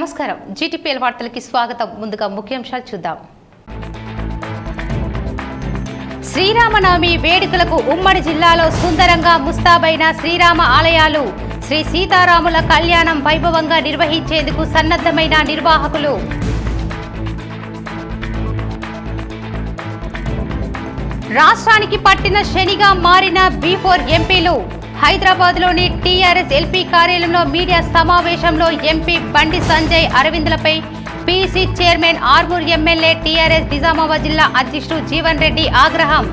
నమస్కారం జీటీపీఎల్ వార్తలకి స్వాగతం ముందుగా ముఖ్యాంశాలు చూద్దాం శ్రీరామనవమి వేడుకలకు ఉమ్మడి జిల్లాలో సుందరంగా ముస్తాబైన శ్రీరామ ఆలయాలు శ్రీ సీతారాముల కళ్యాణం వైభవంగా నిర్వహించేందుకు సన్నద్ధమైన నిర్వాహకులు రాష్ట్రానికి పట్టిన శనిగా మారిన బి4 ఎంపీలు హైదరాబాద్లోని టీఆర్ఎస్ ఎల్పీ కార్యాలయంలో మీడియా సమావేశంలో ఎంపీ బండి సంజయ్ అరవింద్లపై PC chairman Armoor MLA TRS Nizamabad జిల్లా అధ్యక్షుడు జీవన్ రెడ్డి ఆగ్రహం.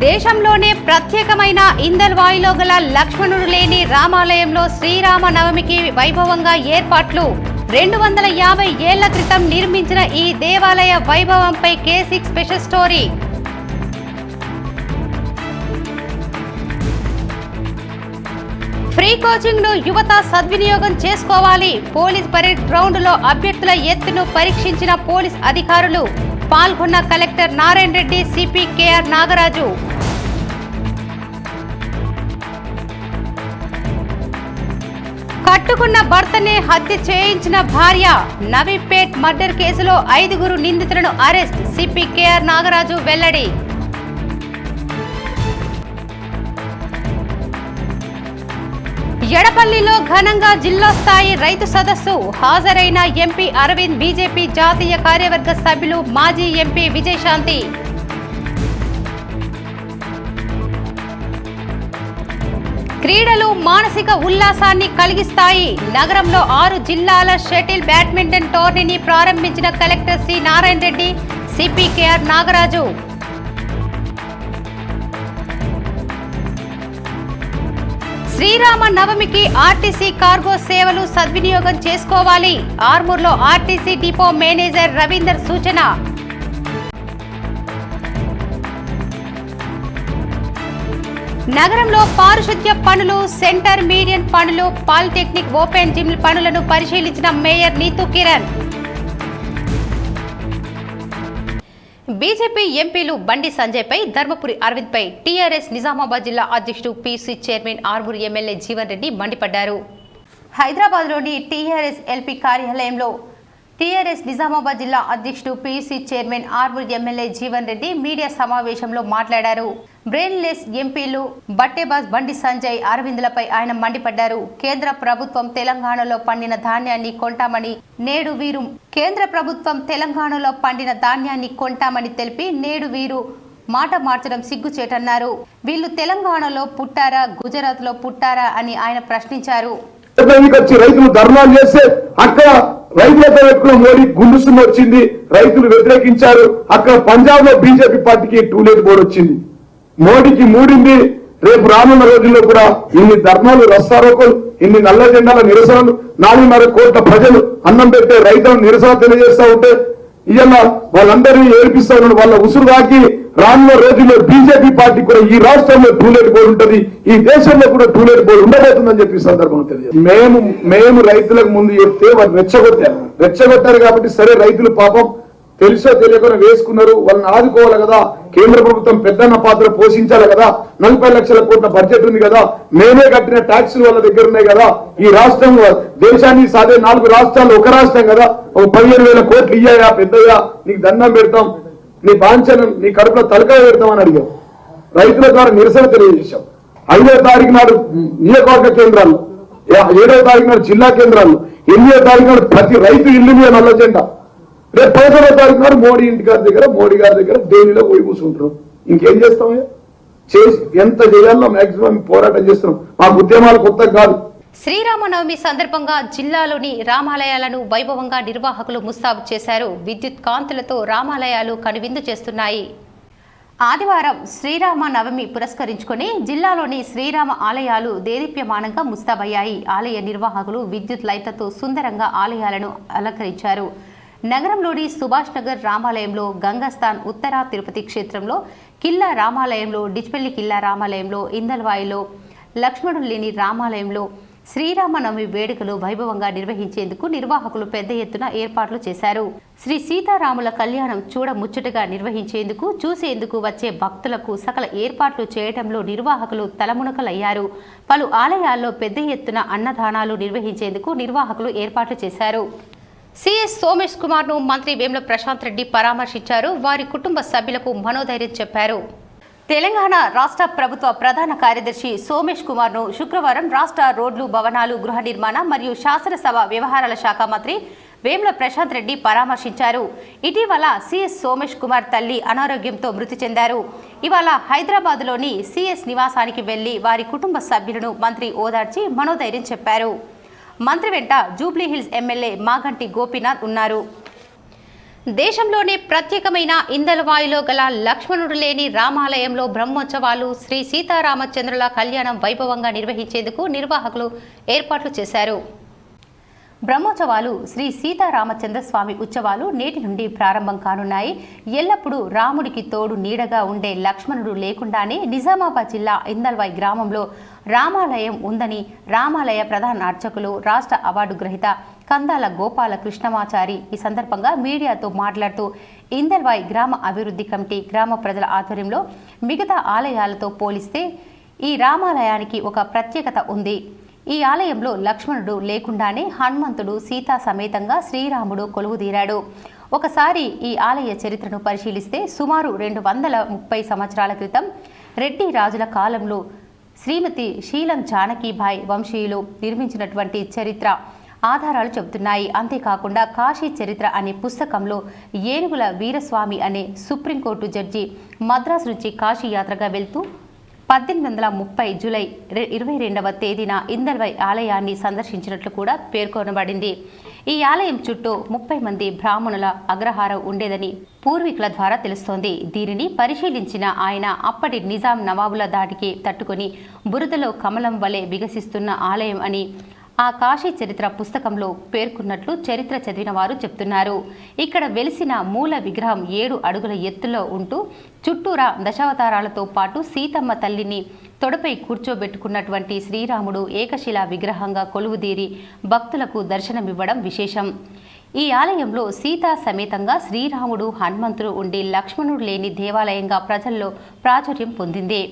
దేశంలోనే ప్రత్యేకమైన ఇందల్వాయిలో గల లక్ష్మణుడు లేని రామాలయంలో శ్రీరామ నవమికి వైభవంగా ఏర్పాట్లు. 250 ఏళ్ల క్రితం నిర్మించిన ఈ దేవాలయ వైభవంపై K6 special story. Free coaching ను యువత సద్వినియోగం చేసుకోవాలి. పోలీస్ పరేడ్ గ్రౌండ్ లో అభ్యర్థుల ఎత్తును పరీక్షించిన పోలీస్ అధికారులు. పాల్గొన్న collector Narayana Reddy, CP KR Nagaraju. కట్టుకున్న భర్తనే హత్య చేయించిన భార్య. నవీపేట్ మర్డర్ కేసులో 5 నిందితులను అరెస్ట్. సిపి కేఆర్ నాగరాజు వెల్లడి. ఎడపల్లిలో ఘనంగా జిల్లా స్థాయి రైతు సదస్సు. హాజరైన ఎంపీ అరవింద్, బీజేపీ జాతీయ కార్యవర్గ సభ్యులు, మాజీ ఎంపీ విజయశాంతి. క్రీడలు మానసిక ఉల్లాసాన్ని కలిగిస్తాయి. నగరంలో 6 జిల్లాల షటిల్ బ్యాడ్మింటన్ టోర్నీని ప్రారంభించిన collector C Narayana Reddy, CP KR Nagaraju. శ్రీరామ నవమికి ఆర్టీసీ కార్గో సేవలు సద్వినియోగం చేసుకోవాలి. ఆర్మూర్లో ఆర్టీసీ డిపో మేనేజర్ రవీందర్ సూచన. నగరంలో పారిశుద్ధ్య పనులు, సెంటర్ మీడియన్ పనులు, పాలిటెక్నిక్ ఓపెన్ జిమ్ పనులను పరిశీలించిన మేయర్ నీతూ కిరణ్. బీజేపీ ఎంపీలు బండి సంజయ్ పై, ధర్మపురి అరవింద్ పై టీఆర్ఎస్ నిజామాబాద్ జిల్లా అధ్యక్షుడు PC chairman Armoor MLA Jeevan Reddy మండిపడ్డారు. హైదరాబాద్లోని టీఆర్ఎస్ ఎల్పీ కార్యాలయంలో టీఆర్ఎస్ నిజామాబాద్ జిల్లా అధ్యక్షుడు PC chairman Armoor MLA Jeevan Reddy media సమావేశంలో మాట్లాడారు. బ్రెయిన్లెస్ ఎంపీలు బట్టేబాజ్ బండి సంజయ్, అరవింద్లపై ఆయన మండిపడ్డారు. కేంద్ర ప్రభుత్వం తెలంగాణలో పండిన ధాన్యాన్ని కొంటామని తెలిపి నేడు వీరు మాట మార్చడం సిగ్గుచేటన్నారు. వీళ్ళు తెలంగాణలో పుట్టారా, గుజరాత్ లో పుట్టారా అని ఆయన ప్రశ్నించారు. రైతులతో పెట్టుకున్న మోడీ గుండుసున్న వచ్చింది, రైతులు వ్యతిరేకించారు. అక్కడ పంజాబ్ లో బీజేపీ పార్టీకి టూలెట్ బోర్డు వచ్చింది. మోడీకి మూడింది. రేపు రానున్న రోజుల్లో కూడా ఇన్ని ధర్నాలు, రస్తారోకోలు, ఇన్ని నల్ల జెండాల నిరసనలు, 4.5 కోట్ల ప్రజలు అన్నం పెట్టే రైతులను నిరసన తెలియజేస్తా ఉంటే ఇవాళ వాళ్ళందరినీ ఏడిపిస్తా ఉన్నాడు. వాళ్ళ ఉసురు దాకి రానున్న రోజుల్లో బీజేపీ పార్టీ కూడా ఈ రాష్ట్రంలో టూలెట్ బోర్డు ఉంటుంది, ఈ దేశంలో కూడా టూలెట్ బోర్డు ఉండబోతుందని చెప్పి సందర్భంగా తెలియదు. మేము రైతులకు ముందు చెప్తే వాళ్ళు రెచ్చగొట్టారు కాబట్టి సరే, రైతులు పాపం తెలుసో తెలియకుండా వేసుకున్నారు, వాళ్ళని ఆదుకోవాలి కదా. కేంద్ర ప్రభుత్వం పెద్దన్న పాత్ర పోషించాలి కదా. 40 లక్షల కోట్ల బడ్జెట్ ఉంది కదా, మేమే కట్టిన ట్యాక్సులు వాళ్ళ దగ్గర ఉన్నాయి కదా. ఈ రాష్ట్రం దేశాన్ని సాధే 4 రాష్ట్రాలు ఒక రాష్ట్రం కదా. ఒక 15,000 కోట్లు ఇయ్యాయా పెద్దయ్యా, నీకు దండం పెడతాం, నీ బాంఛనం నీ కడుపులో తలకాయ పెడతాం అని అడిగాం. రైతుల ద్వారా నిరసన తెలియజేశాం. 5వ తారీఖు నాడు నియోజకవర్గ కేంద్రాలు, 7వ తారీఖు నాడు జిల్లా కేంద్రాలు, 8వ తారీఖు నాడు ప్రతి రైతు ఇల్లు మీద నల్ల జెండా. రేపు 15వ తారీఖు నాడు మోడీ గారి దగ్గర ఢిల్లీలో పోయి కూర్చుంటారు. ఇంకేం చేస్తాం? చేసి ఎంత చేయాలో మాక్సిమం పోరాటం చేస్తున్నాం. మాకు ఉద్యమాలు కొత్త కాదు. శ్రీరామనవమి సందర్భంగా జిల్లాలోని రామాలయాలను వైభవంగా నిర్వాహకులు ముస్తాబు చేశారు. విద్యుత్ కాంతులతో రామాలయాలు కనువిందు చేస్తున్నాయి. ఆదివారం శ్రీరామ నవమి పురస్కరించుకుని జిల్లాలోని శ్రీరామ ఆలయాలు దేదీప్యమానంగా ముస్తాబయ్యాయి. ఆలయ నిర్వాహకులు విద్యుత్ లైట్లతో సుందరంగా ఆలయాలను అలంకరించారు. నగరంలోని సుభాష్ నగర్ రామాలయంలో, గంగాస్థాన్ ఉత్తర తిరుపతి క్షేత్రంలో, కిల్లా రామాలయంలో, డిచ్పల్లి కిల్లా రామాలయంలో, ఇందల్వాయిలో, లక్ష్మణుడు లేని రామాలయంలో, శ్రీరామనవమి వేడుకలు వైభవంగా నిర్వహించేందుకు నిర్వాహకులు పెద్ద ఎత్తున ఏర్పాట్లు చేశారు. శ్రీ సీతారాముల కళ్యాణం చూడముచ్చటగా నిర్వహించేందుకు చూసేందుకు వచ్చే భక్తులకు సకల ఏర్పాట్లు చేయడంలో నిర్వాహకులు తలమునకలయ్యారు. పలు ఆలయాల్లో పెద్ద ఎత్తున అన్నదానాలు నిర్వహించేందుకు నిర్వాహకులు ఏర్పాట్లు చేశారు. సిఎస్ సోమేష్ కుమార్ను మంత్రి వేముల ప్రశాంత్ రెడ్డి పరామర్శించారు. వారి కుటుంబ సభ్యులకు మనోధైర్యం చెప్పారు. తెలంగాణ రాష్ట్ర ప్రభుత్వ ప్రధాన కార్యదర్శి సోమేష్ కుమార్ను శుక్రవారం రాష్ట్ర రోడ్లు, భవనాలు, గృహ నిర్మాణ మరియు శాసనసభ వ్యవహారాల శాఖ మంత్రి వేముల ప్రశాంత్ రెడ్డి పరామర్శించారు. ఇటీవల సిఎస్ సోమేష్ కుమార్ తల్లి అనారోగ్యంతో మృతి చెందారు. ఇవాళ హైదరాబాద్లోని సిఎస్ నివాసానికి వెళ్లి వారి కుటుంబ సభ్యులను మంత్రి ఓదార్చి మనోధైర్యం చెప్పారు. మంత్రి వెంట జూబ్లీహిల్స్ ఎమ్మెల్యే మాగంటి గోపీనాథ్ ఉన్నారు. దేశంలోనే ప్రత్యేకమైన ఇందలవాయులో గల లక్ష్మణుడు లేని రామాలయంలో బ్రహ్మోత్సవాలు శ్రీ సీతారామచంద్రుల కళ్యాణం వైభవంగా నిర్వహించేందుకు నిర్వాహకులు ఏర్పాట్లు చేశారు. బ్రహ్మోత్సవాలు శ్రీ సీతారామచంద్ర స్వామి ఉత్సవాలు నేటి నుండి ప్రారంభం కానున్నాయి. ఎల్లప్పుడూ రాముడికి తోడు నీడగా ఉండే లక్ష్మణుడు లేకుండానే నిజామాబాద్ జిల్లా ఇందల్వాయి గ్రామంలో రామాలయం ఉందని రామాలయ ప్రధాన అర్చకులు, రాష్ట్ర అవార్డు గ్రహీత కందాల గోపాల కృష్ణమాచారి ఈ సందర్భంగా మీడియాతో మాట్లాడుతూ, ఇందల్వాయి గ్రామ అభివృద్ధి కమిటీ గ్రామ ప్రజల ఆధ్వర్యంలో మిగతా ఆలయాలతో పోలిస్తే ఈ రామాలయానికి ఒక ప్రత్యేకత ఉంది. ఈ ఆలయంలో లక్ష్మణుడు లేకుండానే హనుమంతుడు సీతా సమేతంగా శ్రీరాముడు కొలువుదీరాడు. ఒకసారి ఈ ఆలయ చరిత్రను పరిశీలిస్తే సుమారు 230 సంవత్సరాల క్రితం రెడ్డి రాజుల కాలంలో శ్రీమతి శీలం జానకీబాయి వంశీయులు నిర్మించినటువంటి చరిత్ర ఆధారాలు చెబుతున్నాయి. అంతేకాకుండా కాశీ చరిత్ర అనే పుస్తకంలో ఏనుగుల వీరస్వామి అనే సుప్రీంకోర్టు జడ్జి మద్రాసు నుంచి కాశీ యాత్రగా వెళ్తూ 1830 జూలై 22వ తేదీన ఇందల్వాయి ఆలయాన్ని సందర్శించినట్లు కూడా పేర్కొనబడింది. ఈ ఆలయం చుట్టూ 30 మంది బ్రాహ్మణుల అగ్రహారం ఉండేదని పూర్వీకుల ద్వారా తెలుస్తోంది. దీనిని పరిశీలించిన ఆయన అప్పటి నిజాం నవాబుల దాడికి తట్టుకొని బురదలో కమలం వలె వికసిస్తున్న ఆలయం అని ఆ కాశీ చరిత్ర పుస్తకంలో పేర్కొన్నట్లు చరిత్ర చదివిన వారు చెప్తున్నారు. ఇక్కడ వెలిసిన మూల విగ్రహం 7 అడుగుల ఎత్తులో ఉంటూ చుట్టూరా దశావతారాలతో పాటు సీతమ్మ తల్లిని తొడపై కూర్చోబెట్టుకున్నటువంటి శ్రీరాముడు ఏకశిలా విగ్రహంగా కొలువుదీరి భక్తులకు దర్శనమివ్వడం విశేషం. ఈ ఆలయంలో సీతా సమేతంగా శ్రీరాముడు, హనుమంతుడు ఉండి లక్ష్మణుడు లేని దేవాలయంగా ప్రజల్లో ప్రాచుర్యం పొందింది.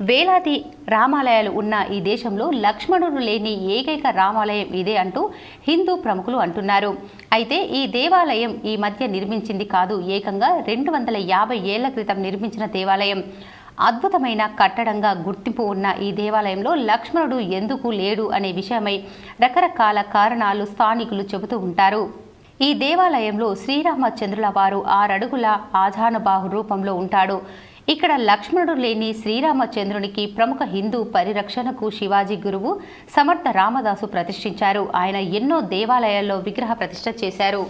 వేలాది రామాలయాలు ఉన్న ఈ దేశంలో లక్ష్మణుడు లేని ఏకైక రామాలయం ఇదే అంటూ హిందూ ప్రముఖులు అంటున్నారు. అయితే ఈ దేవాలయం ఈ మధ్య నిర్మించింది కాదు, ఏకంగా 250 ఏళ్ల క్రితం నిర్మించిన దేవాలయం. అద్భుతమైన కట్టడంగా గుర్తింపు ఉన్న ఈ దేవాలయంలో లక్ష్మణుడు ఎందుకు లేడు అనే విషయమై రకరకాల కారణాలు స్థానికులు చెబుతూ ఉంటారు. ఈ దేవాలయంలో శ్రీరామచంద్రుల వారు 6 అడుగుల ఆజానుబాహు రూపంలో ఉంటాడు. ఇక్కడ లక్ష్మణుడు లేని శ్రీరామచంద్రునికి ప్రముఖ హిందూ పరిరక్షణకు శివాజీ గురువు సమర్థ రామదాసు ప్రతిష్ఠించారు. ఆయన ఎన్నో దేవాలయాల్లో విగ్రహ ప్రతిష్ఠ చేశారు.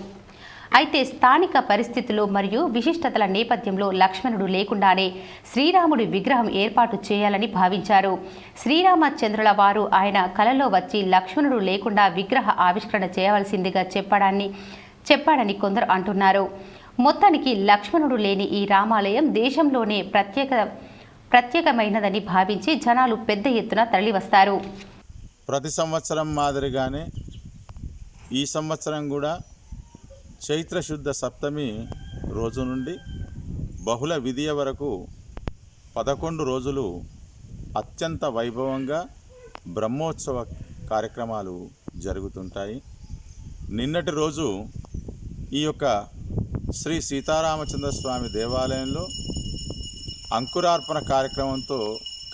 అయితే స్థానిక పరిస్థితులు మరియు విశిష్టతల నేపథ్యంలో లక్ష్మణుడు లేకుండానే శ్రీరాముడి విగ్రహం ఏర్పాటు చేయాలని భావించారు. శ్రీరామచంద్రుల వారు ఆయన కలలో వచ్చి లక్ష్మణుడు లేకుండా విగ్రహ ఆవిష్కరణ చేయవలసిందిగా చెప్పాడని కొందరు అంటున్నారు. మొత్తానికి లక్ష్మణుడు లేని ఈ రామాలయం దేశంలోనే ప్రత్యేకమైనదని భావించి జనాలు పెద్ద ఎత్తున తరలివస్తారు. ప్రతి సంవత్సరం మాదిరిగానే ఈ సంవత్సరం కూడా చైత్ర శుద్ధ సప్తమి రోజు నుండి బహుళ విధియ వరకు 11 రోజులు అత్యంత వైభవంగా బ్రహ్మోత్సవ కార్యక్రమాలు జరుగుతుంటాయి. నిన్నటి రోజు ఈ యొక్క శ్రీ సీతారామచంద్ర స్వామి దేవాలయంలో అంకురార్పణ కార్యక్రమంతో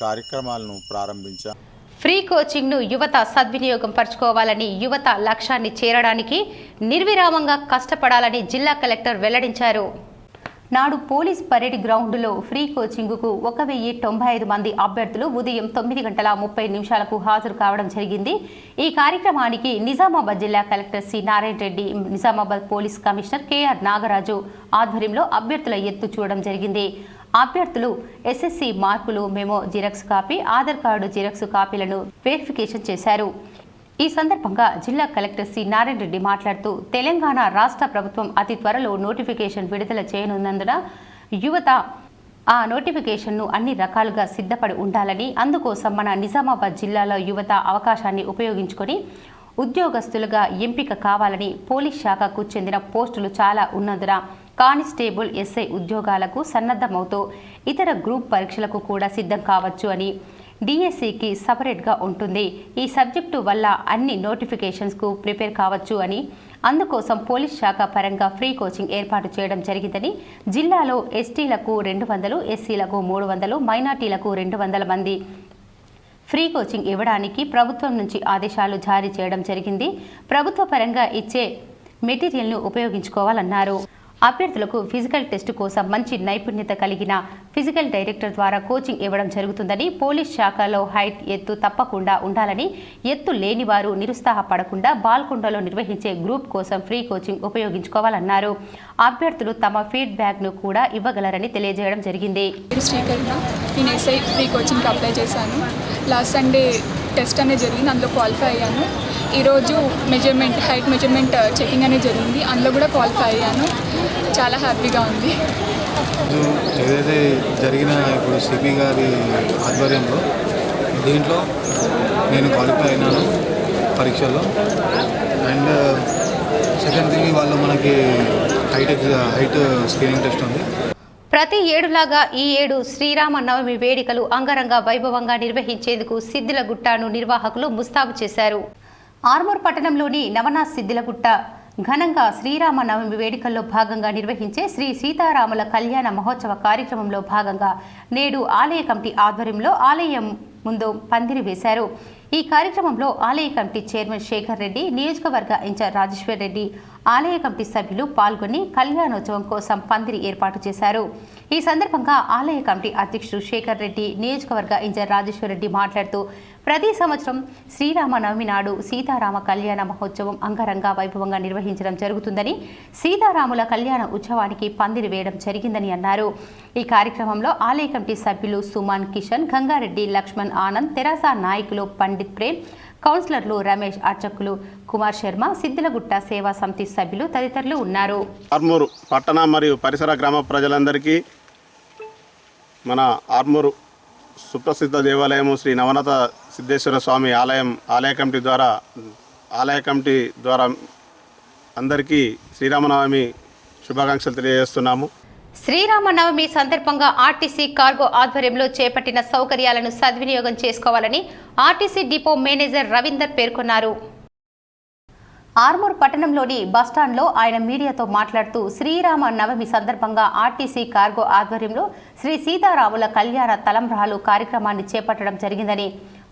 కార్యక్రమాలను ప్రారంభించాం. ఫ్రీ కోచింగ్ను యువత సద్వినియోగం పరచుకోవాలని, యువత లక్ష్యాన్ని చేరడానికి నిర్విరామంగా కష్టపడాలని జిల్లా కలెక్టర్ వెల్లడించారు. నాడు పోలీస్ పరేడ్ గ్రౌండ్లో ఫ్రీ కోచింగ్కు 1095 మంది అభ్యర్థులు ఉదయం 9:30 హాజరు కావడం జరిగింది. ఈ కార్యక్రమానికి నిజామాబాద్ జిల్లా collector C Narayana Reddy, Nizamabad police commissioner KR Nagaraju ఆధ్వర్యంలో అభ్యర్థుల ఎత్తు చూడడం జరిగింది. అభ్యర్థులు ఎస్ఎస్సి మార్కులు, memo xerox copy, Aadhaar card xerox కాపీలను వెరిఫికేషన్ చేశారు. ఈ సందర్భంగా జిల్లా కలెక్టర్ సి నారాయణ రెడ్డి మాట్లాడుతూ, తెలంగాణ రాష్ట్ర ప్రభుత్వం అతి త్వరలో నోటిఫికేషన్ విడుదల చేయనున్నందున యువత ఆ నోటిఫికేషన్ను అన్ని రకాలుగా సిద్ధపడి ఉండాలని, అందుకోసం మన నిజామాబాద్ జిల్లాలో యువత అవకాశాన్ని ఉపయోగించుకొని ఉద్యోగస్తులుగా ఎంపిక కావాలని, పోలీస్ శాఖకు చెందిన పోస్టులు చాలా ఉన్నందున కానిస్టేబుల్, ఎస్ఐ ఉద్యోగాలకు సన్నద్ధమవుతూ ఇతర గ్రూప్ పరీక్షలకు కూడా సిద్ధం కావచ్చు అని, డిఎస్సికి సపరేట్గా ఉంటుంది, ఈ సబ్జెక్టు వల్ల అన్ని నోటిఫికేషన్స్కు ప్రిపేర్ కావచ్చు అని, అందుకోసం పోలీస్ శాఖ పరంగా ఫ్రీ కోచింగ్ ఏర్పాటు చేయడం జరిగిందని, జిల్లాలో ఎస్టీలకు 200, ఎస్సీలకు 300, మైనార్టీలకు 200 మంది ఫ్రీ కోచింగ్ ఇవ్వడానికి ప్రభుత్వం నుంచి ఆదేశాలు జారీ చేయడం జరిగింది. ప్రభుత్వ పరంగా ఇచ్చే మెటీరియల్ను ఉపయోగించుకోవాలన్నారు. అభ్యర్థులకు ఫిజికల్ టెస్ట్ కోసం మంచి నైపుణ్యత కలిగిన ఫిజికల్ డైరెక్టర్ ద్వారా కోచింగ్ ఇవ్వడం జరుగుతుందని, పోలీస్ శాఖలో హైట్, ఎత్తు తప్పకుండా ఉండాలని, ఎత్తు లేని వారు నిరుత్సాహపడకుండా బాల్కొండలో నిర్వహించే గ్రూప్ కోసం ఫ్రీ కోచింగ్ ఉపయోగించుకోవాలన్నారు. అభ్యర్థులు తమ ఫీడ్బ్యాక్ను కూడా ఇవ్వగలరని తెలియజేయడం జరిగింది. నేను ఎస్ఐ ఫ్రీ కోచింగ్కి అప్లై చేశాను. లాస్ట్ సండే టెస్ట్ అనేది జరిగింది, అందులో క్వాలిఫై అయ్యాను. ఈరోజు హైట్ మెజర్మెంట్ చెకింగ్ అనేది జరిగింది, అందులో కూడా క్వాలిఫై అయ్యాను. చాలా హ్యాపీగా ఉంది. ఏదైతే జరిగిన ఇప్పుడు సిపి గారి ఆధ్వర్యంలో దీంట్లో నేను క్వాలిఫై అయినాను పరీక్షల్లో. అండ్ సెకండ్ థింగ్ వాళ్ళు మనకి హైట్ స్క్రీనింగ్ టెస్ట్ ఉంది. ప్రతి ఏడులాగా ఈ ఏడు శ్రీరామనవమి వేడుకలు అంగరంగ వైభవంగా నిర్వహించేందుకు సిద్దిలగుట్టను నిర్వాహకులు ముస్తాబు చేశారు. ఆర్మూర్ పట్టణంలోని నవనాథ్ సిద్దిలగుట్ట ఘనంగా శ్రీరామనవమి వేడుకల్లో భాగంగా నిర్వహించే శ్రీ సీతారాముల కళ్యాణ మహోత్సవ కార్యక్రమంలో భాగంగా నేడు ఆలయ కమిటీ ఆధ్వర్యంలో ఆలయం ముందు పందిరి వేశారు. ఈ కార్యక్రమంలో ఆలయ కమిటీ చైర్మన్ శేఖర్ రెడ్డి, నియోజకవర్గ ఇన్ఛార్జ్ రాజేశ్వర్ రెడ్డి, ఆలయ కమిటీ సభ్యులు పాల్గొని కళ్యాణోత్సవం కోసం పందిరి ఏర్పాటు చేశారు. ఈ సందర్భంగా ఆలయ కమిటీ అధ్యక్షుడు శేఖర్ రెడ్డి, నియోజకవర్గ ఇన్ఛార్జ్ రాజేశ్వర్ రెడ్డి మాట్లాడుతూ ప్రతి సంవత్సరం శ్రీరామనవమి నాడు సీతారామ కళ్యాణ మహోత్సవం అంగరంగ వైభవంగా నిర్వహించడం జరుగుతుందని, సీతారాముల కళ్యాణ ఉత్సవానికి పందిరి వేయడం జరిగిందని అన్నారు. ఈ కార్యక్రమంలో ఆలయ కమిటీ సభ్యులు సుమన్, కిషన్, గంగారెడ్డి, లక్ష్మణ్, ఆనంద్, తెరాస నాయకులు పండిత్ ప్రేమ్, కౌన్సిలర్లు రమేష్, అర్చకులు కుమార్ శర్మ, సిద్దిలగుట్ట సేవా సమితి సభ్యులు తదితరులు ఉన్నారు. ఆర్మూరు పట్టణ మరియు పరిసర గ్రామ ప్రజలందరికీ మన ఆర్మూరు సుప్రసిద్ధ దేవాలయము శ్రీ నవనాథ సిద్ధేశ్వర స్వామి ఆలయ కమిటీ ద్వారా అందరికీ శ్రీరామనవమి శుభాకాంక్షలు తెలియజేస్తున్నాము. శ్రీరామనవమి సందర్భంగా ఆర్టీసీ కార్గో ఆధ్వర్యంలో చేపట్టిన సౌకర్యాలను సద్వినియోగం చేసుకోవాలని ఆర్టీసీ డిపో మేనేజర్ రవీందర్ పేర్కొన్నారు. ఆర్మూర్ పట్టణంలోని బస్టాండ్లో ఆయన మీడియాతో మాట్లాడుతూ శ్రీరామ నవమి సందర్భంగా ఆర్టీసీ కార్గో ఆధ్వర్యంలో శ్రీ సీతారాముల కళ్యాణ తలంబ్రాలు కార్యక్రమాన్ని చేపట్టడం జరిగిందని,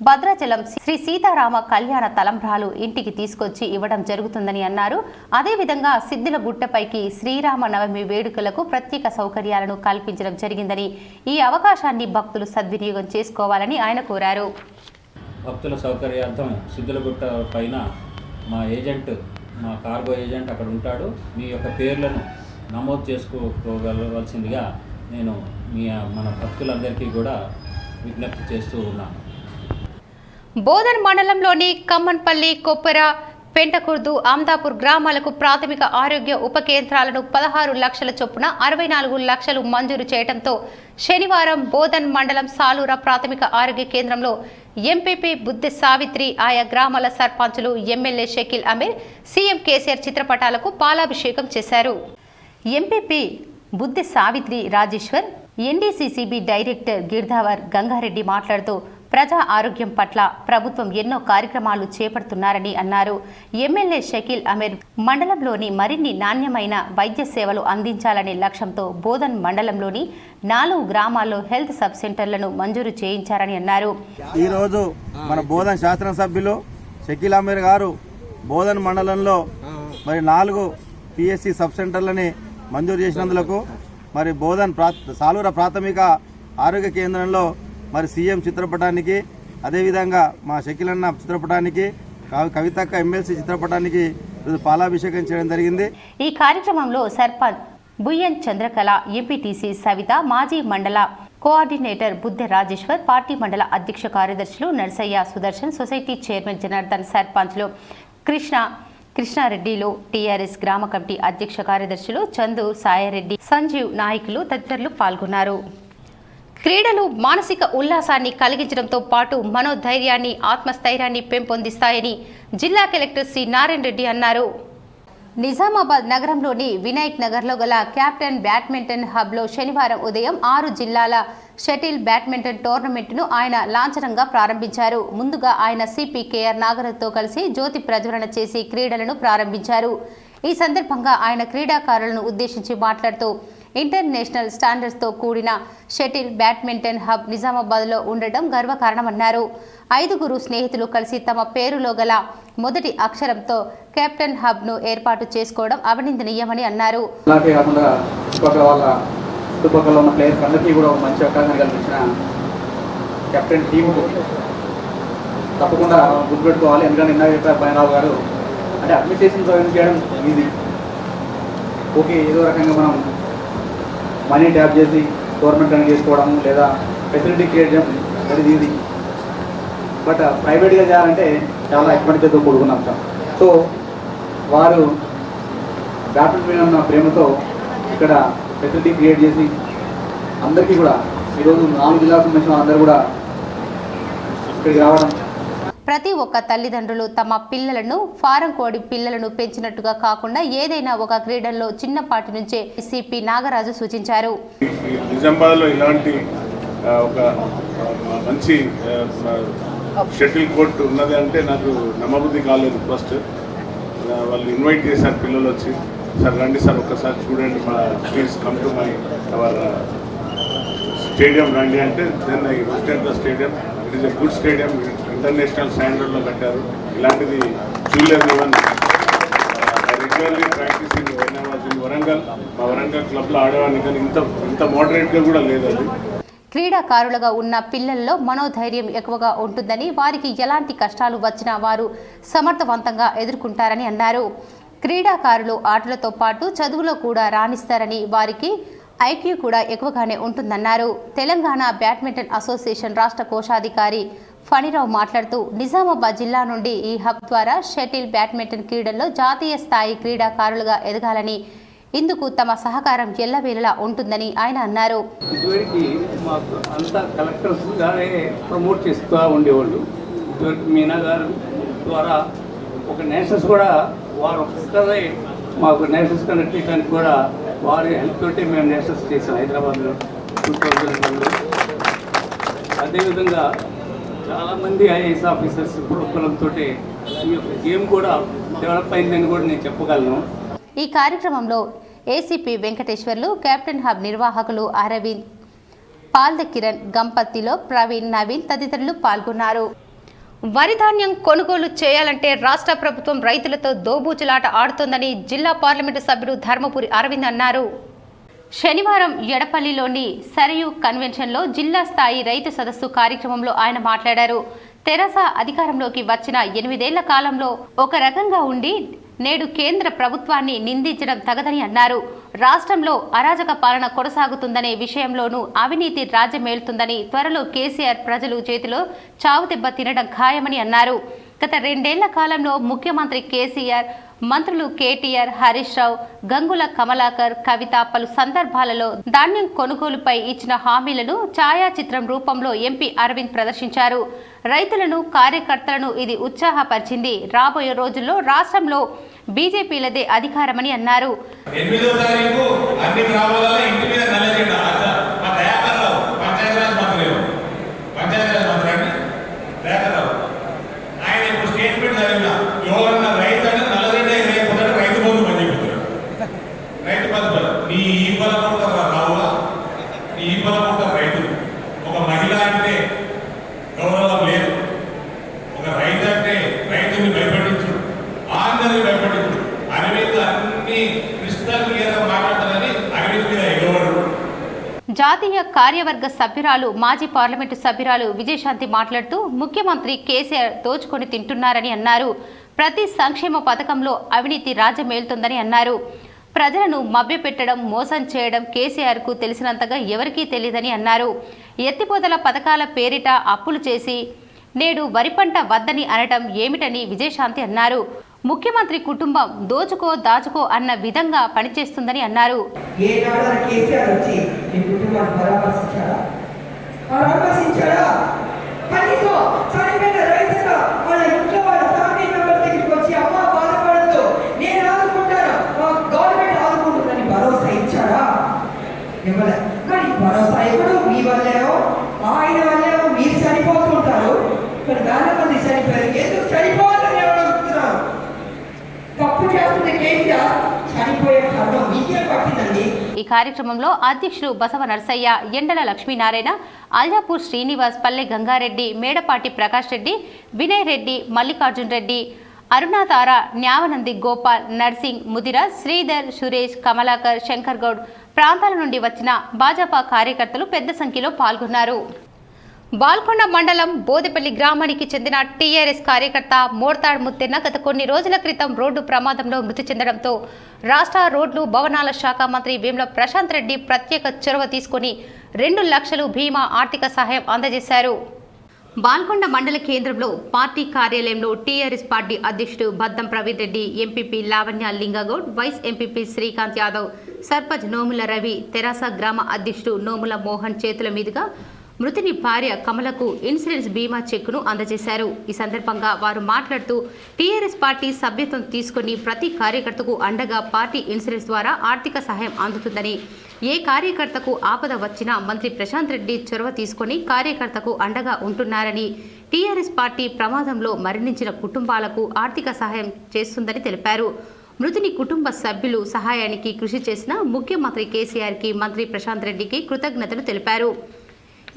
భద్రాచలం శ్రీ సీతారామ కళ్యాణ తలంబ్రాలు ఇంటికి తీసుకొచ్చి ఇవ్వడం జరుగుతుందని అన్నారు. అదేవిధంగా సిద్దిలగుట్టపైకి శ్రీరామ నవమి వేడుకలకు ప్రత్యేక సౌకర్యాలను కల్పించడం జరిగిందని, ఈ అవకాశాన్ని భక్తులు సద్వినియోగం చేసుకోవాలని ఆయన కోరారు. భక్తుల సౌకర్యార్థం సిద్దిలగుట్ట పైన మా కార్గో ఏజెంట్ అక్కడ ఉంటాడు. మీ యొక్క పేర్లను నమోదు చేసుకోగలవలసిందిగా నేను మన భక్తులందరికీ కూడా విజ్ఞప్తి చేస్తూ ఉన్నాను. బోధన్ మండలంలోని కమ్మన్పల్లి, కొప్పెర, పెంటకుర్దు, ఆమ్దాపూర్ గ్రామాలకు ప్రాథమిక ఆరోగ్య ఉప కేంద్రాలను 16 లక్షల చొప్పున 64 లక్షలు మంజూరు చేయడంతో శనివారం బోధన్ మండలం సాలూర ప్రాథమిక ఆరోగ్య కేంద్రంలో ఎంపీపీ బుద్ధి సావిత్రి, ఆయా గ్రామాల సర్పంచులు, ఎమ్మెల్యే షకీల్ అమీర్, సీఎం కేసీఆర్ చిత్రపటాలకు పాలాభిషేకం చేశారు. ఎంపీపీ బుద్ధి సావిత్రి రాజేశ్వర్, ఎన్డీసీసీబీ డైరెక్టర్ గిర్ధావర్ గంగారెడ్డి మాట్లాడుతూ ప్రజా ఆరోగ్యం పట్ల ప్రభుత్వం ఎన్నో కార్యక్రమాలు చేపడుతున్నారని అన్నారు. ఎమ్మెల్యే షకీల్ అమీర్ మండలంలోని మరిన్ని నాణ్యమైన వైద్య సేవలు అందించాలనే లక్ష్యంతో బోధన్ మండలంలోని 4 గ్రామాల్లో హెల్త్ సబ్ సెంటర్లను మంజూరు చేయించారని అన్నారు. ఈరోజు మన బోధన్ శాసనసభ్యులు షకీల్ అమీర్ గారు బోధన్ మండలంలో మరి 4 పిఎస్సి సబ్ సెంటర్లని మంజూరు చేసినందుకు మరి బోధన్ సాలూర ప్రాథమిక ఆరోగ్య కేంద్రంలో మరి సీఎం చిత్రపటానికి, అదేవిధంగా మా షకీల్ అన్న చిత్రపటానికి, కవితక్క ఎమ్మెల్సీ చిత్రపటానికి పాలాభిషేకం చేయడం జరిగింది. ఈ కార్యక్రమంలో సర్పంచ్ బుయ్యన్ చంద్రకళ, ఎంపీటీసీ సవిత, మాజీ మండల కోఆర్డినేటర్ బుద్ధె రాజేశ్వర్, పార్టీ మండల అధ్యక్ష కార్యదర్శులు నర్సయ్య, సుదర్శన్, సొసైటీ చైర్మన్ జనార్దన్, సర్పంచ్లు కృష్ణారెడ్డిలు, టీఆర్ఎస్ గ్రామ కమిటీ అధ్యక్ష కార్యదర్శులు చందు, సాయారెడ్డి, సంజీవ్, నాయకులు తదితరులు పాల్గొన్నారు. క్రీడలు మానసిక ఉల్లాసాన్ని కలిగించడంతో పాటు మనోధైర్యాన్ని ఆత్మస్థైర్యాన్ని పెంపొందిస్తాయని జిల్లా కలెక్టర్ సి నారాయణ రెడ్డి అన్నారు. నిజామాబాద్ నగరంలోని వినాయక్ నగర్లో గల క్యాప్టెన్ బ్యాడ్మింటన్ హబ్లో శనివారం ఉదయం 6 జిల్లాల షటిల్ బ్యాడ్మింటన్ టోర్నమెంట్ను ఆయన లాంఛనంగా ప్రారంభించారు. ముందుగా ఆయన సిపి కేఆర్ నాగరత్తో కలిసి జ్యోతి ప్రజ్వలన చేసి క్రీడలను ప్రారంభించారు. ఈ సందర్భంగా ఆయన క్రీడాకారులను ఉద్దేశించి మాట్లాడుతూ ఇంటర్నేషనల్ స్టాండర్డ్స్తో కూడిన షటిల్ బ్యాడ్మింటన్ హబ్ నిజామాబాద్లో ఉండటం గర్వకారణమన్నారు. 5 స్నేహితులు కలిసి తమ పేరులో గల మొదటి అక్షరంతో కెప్టెన్ హబ్ను ఏర్పాటు చేసుకోవడం అభినందనీయమని అన్నారు. చుట్టుపక్కల ఉన్న ప్లేయర్స్ అందరికీ కూడా ఒక మంచి అవకాశం కల్పించిన కెప్టెన్ టీముకు తప్పకుండా గుర్తుపెట్టుకోవాలి. ఎందుకంటే ఇందాక చెప్పారు పైనరావు గారు, అంటే అడ్మినిస్ట్రేషన్ జాయిన్ చేయడం ఈజీ, ఓకే ఏదో రకంగా మనం మనీ ట్యాప్ చేసి గవర్నమెంట్ రన్ చేసుకోవడం లేదా ఫెసిలిటీ క్రియేట్ చేయడం వెరీ ఈజీ. బట్ ప్రైవేట్గా చేయాలంటే చాలా ఎక్స్పెండిచర్తో కూడుకున్న అంశం. సో వారు బ్యాడ్మింటన్ ఉన్న ప్రేమతో ఇక్కడ ఫెసిలిటీ క్రియేట్ చేసి అందరికీ కూడా ఈరోజు 4 జిల్లాలకు సంబంధించిన అందరూ కూడా ఇక్కడికి రావడం. ప్రతి ఒక్క తల్లిదండ్రులు తమ పిల్లలను ఫారం కోడి పిల్లలను పెంచినట్టుగా కాకుండా ఏదైనా ఒక క్రీడల్లో చిన్నపాటి నుంచే సిపి నాగరాజు సూచించారు. నిజామాబాద్లో ఇలాంటి ఒక మంచి షటిల్ కోర్ట్ ఉన్నది అంటే నాకు నమ్మబుద్ధి కాలేదు. ఫస్ట్ వాళ్ళు ఇన్వైట్ చేశారు, పిల్లలు వచ్చి సార్ రండి సార్ ఒక్కసారి చూడండి, మా please come to my our stadium రండి అంటే then I visited the stadium. It is a good stadium, international స్టాండర్డ్లో కట్టారు. ఇలాంటిది చూడలేదు. Even regularly practising in Warangal, మా వరంగల్ క్లబ్లో ఆడేవాడిని, కానీ ఇంత మోడరేట్గా కూడా లేదు అది. క్రీడాకారులుగా ఉన్న పిల్లల్లో మనోధైర్యం ఎక్కువగా ఉంటుందని, వారికి ఎలాంటి కష్టాలు వచ్చినా వారు సమర్థవంతంగా ఎదుర్కొంటారని అన్నారు. క్రీడాకారులు ఆటలతో పాటు చదువులో కూడా రాణిస్తారని, వారికి ఐక్యూ కూడా ఎక్కువగానే ఉంటుందన్నారు. తెలంగాణ బ్యాడ్మింటన్ అసోసియేషన్ రాష్ట్ర కోశాధికారి ఫణిరావు మాట్లాడుతూ నిజామాబాద్ జిల్లా నుండి ఈ హబ్ ద్వారా షటిల్ బ్యాడ్మింటన్ క్రీడల్లో జాతీయ స్థాయి క్రీడాకారులుగా ఎదగాలని, ఇందుకు తమ సహకారం ఎల్లవేళలా ఉంటుందని ఆయన అన్నారు. ఇదివరకు మాకు అంతా కలెక్టర్స్ గారే ప్రమోట్ చేస్తూ ఉండేవాళ్ళు. ఇదివరకు మీనా గారు ద్వారా ఒక నేషనల్స్ కూడా వారు ఒక్కరే మాకు నేషనల్స్ కనెక్ట్ చేయడానికి కూడా వారి హెల్ప్ తోటి మేము నేషనల్స్ చేసాం హైదరాబాద్లో 2001లో. అదేవిధంగా చాలామంది ఐఏఎస్ ఆఫీసర్స్ ప్రోగ్రాంతో ఈ యొక్క గేమ్ కూడా డెవలప్ అయిందని కూడా నేను చెప్పగలను. ఈ కార్యక్రమంలో ఏసీపీ వెంకటేశ్వర్లు, కెప్టెన్ హబ్ నిర్వాహకులు అరవింద్, పాల్ద కిరణ్, గంపత్తిలో ప్రవీణ్, నవీన్ తదితరులు పాల్గొన్నారు. వరి ధాన్యం కొనుగోలు చేయాలంటే రాష్ట్ర ప్రభుత్వం రైతులతో దోబూచులాట ఆడుతోందని జిల్లా పార్లమెంటు సభ్యుడు ధర్మపురి అరవింద్ అన్నారు. శనివారం ఎడపల్లిలోని సరయు కన్వెన్షన్లో జిల్లా స్థాయి రైతు సదస్సు కార్యక్రమంలో ఆయన మాట్లాడారు. తెరాస అధికారంలోకి వచ్చిన 8 ఏళ్ల కాలంలో ఒక రకంగా ఉండి నేడు కేంద్ర ప్రభుత్వాన్ని నిందించడం తగదని అన్నారు. రాష్ట్రంలో అరాజక పాలన కొనసాగుతుందనే విషయంలోనూ అవినీతి రాజ్యమేలుతుందని, త్వరలో కేసీఆర్ ప్రజలు చేతిలో చావుదెబ్బ తినడం ఖాయమని అన్నారు. గత 2 ఏళ్ల కాలంలో ముఖ్యమంత్రి కేసీఆర్, మంత్రులు కేటీఆర్, హరీష్ రావు, గంగుల కమలాకర్, కవిత పలు సందర్భాలలో ధాన్యం కొనుగోలుపై ఇచ్చిన హామీలను ఛాయాచిత్రం రూపంలో ఎంపీ అరవింద్ ప్రదర్శించారు. రైతులను, కార్యకర్తలను ఇది ఉత్సాహపరిచింది. రాబోయే రోజుల్లో రాష్ట్రంలో బీజేపీలదే అధికారమని అన్నారు. 8వ తారీఖు అన్ని గ్రామాలలో ఇంటి మీద నల్లజెండా మా దయాకర్రావు పంచాయతీరాజ్ మంత్రి దయాకర్రావు ఆయన ఇప్పుడు స్టేట్మెంట్ చదివిన ఎవరన్నా రైతు అంటే నల్లజెండా ఎగరేయకపోతే రైతు బంధు పని చెప్తారు. రైతు బంధు నీ ఈ బలం ఉంటారా రావులా, నీ ఈ బలం ఉంటారు రైతులు. ఒక మహిళ అంటే గౌరవం లేదు. ఒక రైతు అంటే రైతుని భయపడించు, అందరినీ భయపడించు. అరవింద్ అన్ని క్రిస్టల్ క్లియర్గా మాట్లాడతారని అరవింద్ మీద ఎగవరు. జాతీయ కార్యవర్గ సభ్యురాలు, మాజీ పార్లమెంటు సభ్యురాలు విజయశాంతి మాట్లాడుతూ ముఖ్యమంత్రి కేసీఆర్ దోచుకొని తింటున్నారని అన్నారు. ప్రతి సంక్షేమ పథకంలో అవినీతి రాజ్యమేలుతుందని అన్నారు. ప్రజలను మభ్యపెట్టడం, మోసం చేయడం కేసీఆర్కు తెలిసినంతగా ఎవరికీ తెలియదని అన్నారు. ఎత్తిపోతల పథకాల పేరిట అప్పులు చేసి నేడు వరి పంట వద్దని అనటం ఏమిటని విజయశాంతి అన్నారు. ముఖ్యమంత్రి కుటుంబం దోచుకో దాచుకో అన్న విధంగా పనిచేస్తుందని అన్నారు. పరామర్శించాడా? కనీసం చనిపోయిన రైతులు వాళ్ళ ఇంట్లో వాళ్ళ ఫ్యామిలీ మెంబర్స్ దగ్గరికి వచ్చి అమ్మ బాధపడద్దు, నేను ఆదుకుంటాను, గవర్నమెంట్ ఆదుకుంటుందని భరోసా ఇచ్చాడా? ఇవ్వలే. మరి భరోసా ఎప్పుడు మీ వల్లేమో ఆయన వల్లేమో మీరు చనిపోతుంటారు, మరి వేల మంది చనిపోయారు. ఎందుకు చనిపోవాలని అడుగుతున్నారు? తప్పు చేస్తుంది కేసీఆర్, చనిపోయే కారణం మీకే పట్టిందండి. ఈ కార్యక్రమంలో అధ్యక్షులు బసవ నర్సయ్య, ఎండల లక్ష్మీనారాయణ, అల్జాపూర్ శ్రీనివాస్, పల్లె గంగారెడ్డి, మేడపాటి ప్రకాష్ రెడ్డి, వినయ్ రెడ్డి, మల్లికార్జున్ రెడ్డి, అరుణాతార, న్యావనంది గోపాల్, నర్సింగ్, ముదిరాజ్, శ్రీధర్, సురేష్, కమలాకర్, శంకర్ గౌడ్ ప్రాంతాల నుండి వచ్చిన భాజపా కార్యకర్తలు పెద్ద సంఖ్యలో పాల్గొన్నారు. బాల్కొండ మండలం బోదెపల్లి గ్రామానికి చెందిన టీఆర్ఎస్ కార్యకర్త మోర్తాడ్ ముత్తెన్న గత కొన్ని రోజుల క్రితం రోడ్డు ప్రమాదంలో మృతి చెందడంతో రాష్ట్ర రోడ్లు భవనాల శాఖ మంత్రి వేముల ప్రశాంత్ రెడ్డి ప్రత్యేక చొరవ తీసుకుని 2 లక్షలు బీమా ఆర్థిక సహాయం అందజేశారు. బాల్కొండ మండల కేంద్రంలో పార్టీ కార్యాలయంలో టీఆర్ఎస్ పార్టీ అధ్యక్షుడు Baddam Praveen Reddy, MPP Lavanya Lingagoud, vice MPP Srikanth Yadav, sarpanch Nomula Ravi, Terasa గ్రామ అధ్యక్షుడు నోముల మోహన్ చేతుల మీదుగా మృతుని భార్య కమలకు ఇన్సూరెన్స్ బీమా చెక్కును అందజేశారు. ఈ సందర్భంగా వారు మాట్లాడుతూ టీఆర్ఎస్ పార్టీ సభ్యత్వం తీసుకుని ప్రతి కార్యకర్తకు అండగా పార్టీ ఇన్సూరెన్స్ ద్వారా ఆర్థిక సహాయం అందుతుందని, ఏ కార్యకర్తకు ఆపద వచ్చినా మంత్రి ప్రశాంత్ రెడ్డి చొరవ తీసుకుని కార్యకర్తకు అండగా ఉంటున్నారని, టీఆర్ఎస్ పార్టీ ప్రమాదంలో మరణించిన కుటుంబాలకు ఆర్థిక సహాయం చేస్తుందని తెలిపారు. మృతుని కుటుంబ సభ్యులు సహాయానికి కృషి చేసిన ముఖ్యమంత్రి కేసీఆర్కి, మంత్రి ప్రశాంత్ రెడ్డికి కృతజ్ఞతలు తెలిపారు.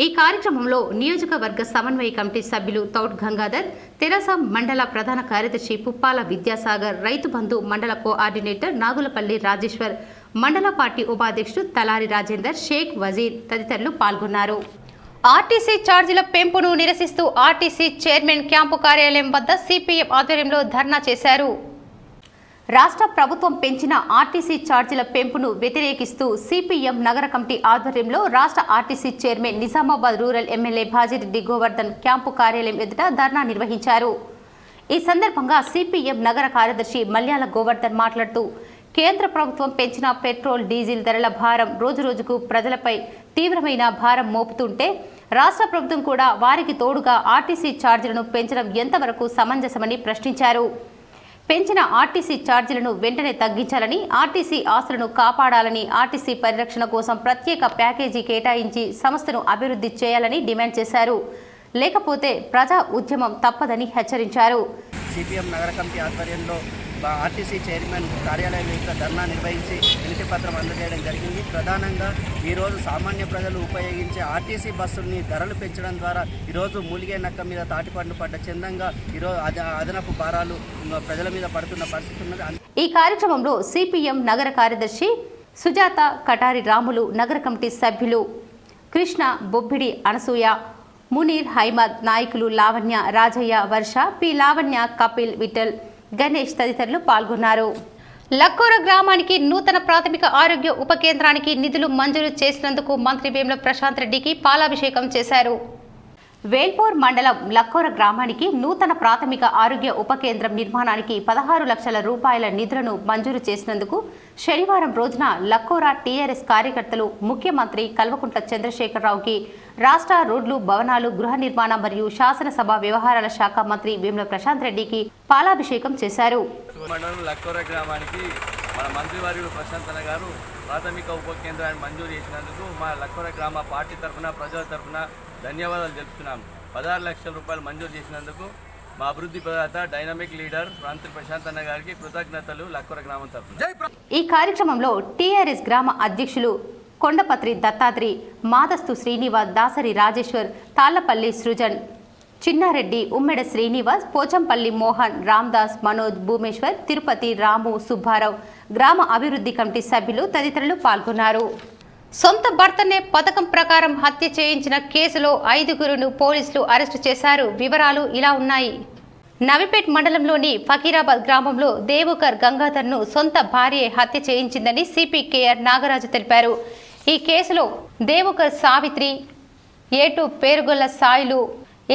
ఈ కార్యక్రమంలో నియోజకవర్గ సమన్వయ కమిటీ సభ్యులు తౌట్ గంగాధర్, తెరాస మండల ప్రధాన కార్యదర్శి పుప్పాల విద్యాసాగర్, రైతు బంధు మండల కోఆర్డినేటర్ నాగులపల్లి రాజేశ్వర్, మండల పార్టీ ఉపాధ్యక్షుడు తలారి రాజేందర్, షేక్ వజీర్ తదితరులు పాల్గొన్నారు. ఆర్టీసీ ఛార్జీల పెంపును నిరసిస్తూ ఆర్టీసీ చైర్మన్ క్యాంపు కార్యాలయం వద్ద సిపిఎం ఆధ్వర్యంలో ధర్నా చేశారు. రాష్ట్ర ప్రభుత్వం పెంచిన ఆర్టీసీ ఛార్జీల పెంపును వ్యతిరేకిస్తూ సిపిఎం నగర కమిటీ ఆధ్వర్యంలో రాష్ట్ర RTC chairman Nizamabad rural MLA Bajireddy Govardhan camp కార్యాలయం ఎదుట ధర్నా నిర్వహించారు. ఈ సందర్భంగా సిపిఎం నగర కార్యదర్శి మల్యాల గోవర్ధన్ మాట్లాడుతూ కేంద్ర ప్రభుత్వం పెంచిన పెట్రోల్, డీజిల్ ధరల భారం రోజురోజుకు ప్రజలపై తీవ్రమైన భారం మోపుతుంటే రాష్ట్ర ప్రభుత్వం కూడా వారికి తోడుగా ఆర్టీసీ ఛార్జీలను పెంచడం ఎంతవరకు సమంజసమని ప్రశ్నించారు. పెంచిన ఆర్టీసీ ఛార్జీలను వెంటనే తగ్గించాలని, ఆర్టీసీ ఆస్తులను కాపాడాలని, ఆర్టీసీ పరిరక్షణ కోసం ప్రత్యేక ప్యాకేజీ కేటాయించి సంస్థను అభివృద్ధి చేయాలని డిమాండ్ చేశారు. లేకపోతే ప్రజా ఉద్యమం తప్పదని హెచ్చరించారు. సిపిఎం నగర కమిటీ ఆధ్వర్యంలో ఆర్టీసీ చైర్మన్ కార్యాలయం యొక్క ధర్నా నిర్వహించి వినతి పత్రం అందజేయడం జరిగింది. ప్రధానంగా ఈరోజు సామాన్య ప్రజలు ఉపయోగించే ఆర్టీసీ బస్సుల్ని ధరలు పెంచడం ద్వారా ఈరోజు మూలిగే నక్క మీద తాటిపండు పడ్డ చందంగా ఈరోజు అదనపు భారాలు ప్రజల మీద పడుతున్న పరిస్థితి ఉన్నది. ఈ కార్యక్రమంలో సిపిఎం నగర కార్యదర్శి సుజాత కటారి రాములు, నగర కమిటీ సభ్యులు కృష్ణ, బొబ్బిడి అనసూయ, మునీర్, హైమద్, నాయకులు లావణ్య, రాజయ్య, వర్ష, పి లావణ్య, కపిల్, విఠల్, గణేష్ తదితరులు పాల్గొన్నారు. లక్కోర గ్రామానికి నూతన ప్రాథమిక ఆరోగ్య ఉప కేంద్రానికి నిధులు మంజూరు చేసినందుకు మంత్రి వేముల ప్రశాంత్ రెడ్డికి పాలాభిషేకం చేశారు. వేల్పూర్ మండలం లక్కోర గ్రామానికి నూతన ప్రాథమిక ఆరోగ్య ఉప కేంద్రం నిర్మాణానికి 16 లక్షల రూపాయల నిధులను మంజూరు చేసినందుకు శనివారం రోజున లక్కోర టీఆర్ఎస్ కార్యకర్తలు ముఖ్యమంత్రి కల్వకుంట్ల చంద్రశేఖరరావుకి, రాష్ట్ర రోడ్లు భవనాలు గృహ నిర్మాణ మరియు శాసనసభ వ్యవహారాల శాఖ మంత్రి వేముల ప్రశాంత్ రెడ్డికి పాలాభిషేకం చేశారు. మండలం లక్కోర గ్రామానికి మన మంత్రివర్యులు ప్రశాంత్ అన్న గారు ప్రాథమిక ఉప కేంద్రాన్ని మంజూరు చేసినందుకు మా లక్కోర గ్రామ పార్టీ తరఫున, ప్రజల తరఫున ధన్యవాదాలు తెలుపుతున్నాము. 16 లక్షల రూపాయలు మంజూరు చేసినందుకు మా అభివృద్ధి ప్రదాత, డైనమిక్ లీడర్ మంత్రి ప్రశాంత్ అన్న గారికి కృతజ్ఞతలు లక్కోర గ్రామం తరఫున. ఈ కార్యక్రమంలో టీఆర్ఎస్ గ్రామ అధ్యక్షులు కొండపత్రి దత్తాత్రి, మాదస్తు శ్రీనివాస్, దాసరి రాజేశ్వర్, తాళ్లపల్లి సృజన్, చిన్నారెడ్డి, ఉమ్మెడ శ్రీనివాస్, పోచంపల్లి మోహన్, రామ్దాస్, మనోజ్, భూమేశ్వర్, తిరుపతి, రాము, సుబ్బారావు, గ్రామ అభివృద్ధి కమిటీ సభ్యులు తదితరులు పాల్గొన్నారు. సొంత భర్తనే పథకం ప్రకారం హత్య చేయించిన కేసులో 5గురును పోలీసులు అరెస్టు చేశారు. వివరాలు ఇలా ఉన్నాయి. నవిపేట్ మండలంలోని ఫకీరాబాద్ గ్రామంలో దేవుకర్ గంగాధర్ను సొంత భార్య హత్య చేయించిందని సిపి కేఆర్ నాగరాజు తెలిపారు. ఈ కేసులో దేవుకర్ సావిత్రి, A2 పేరుగొల్ల సాయిలు,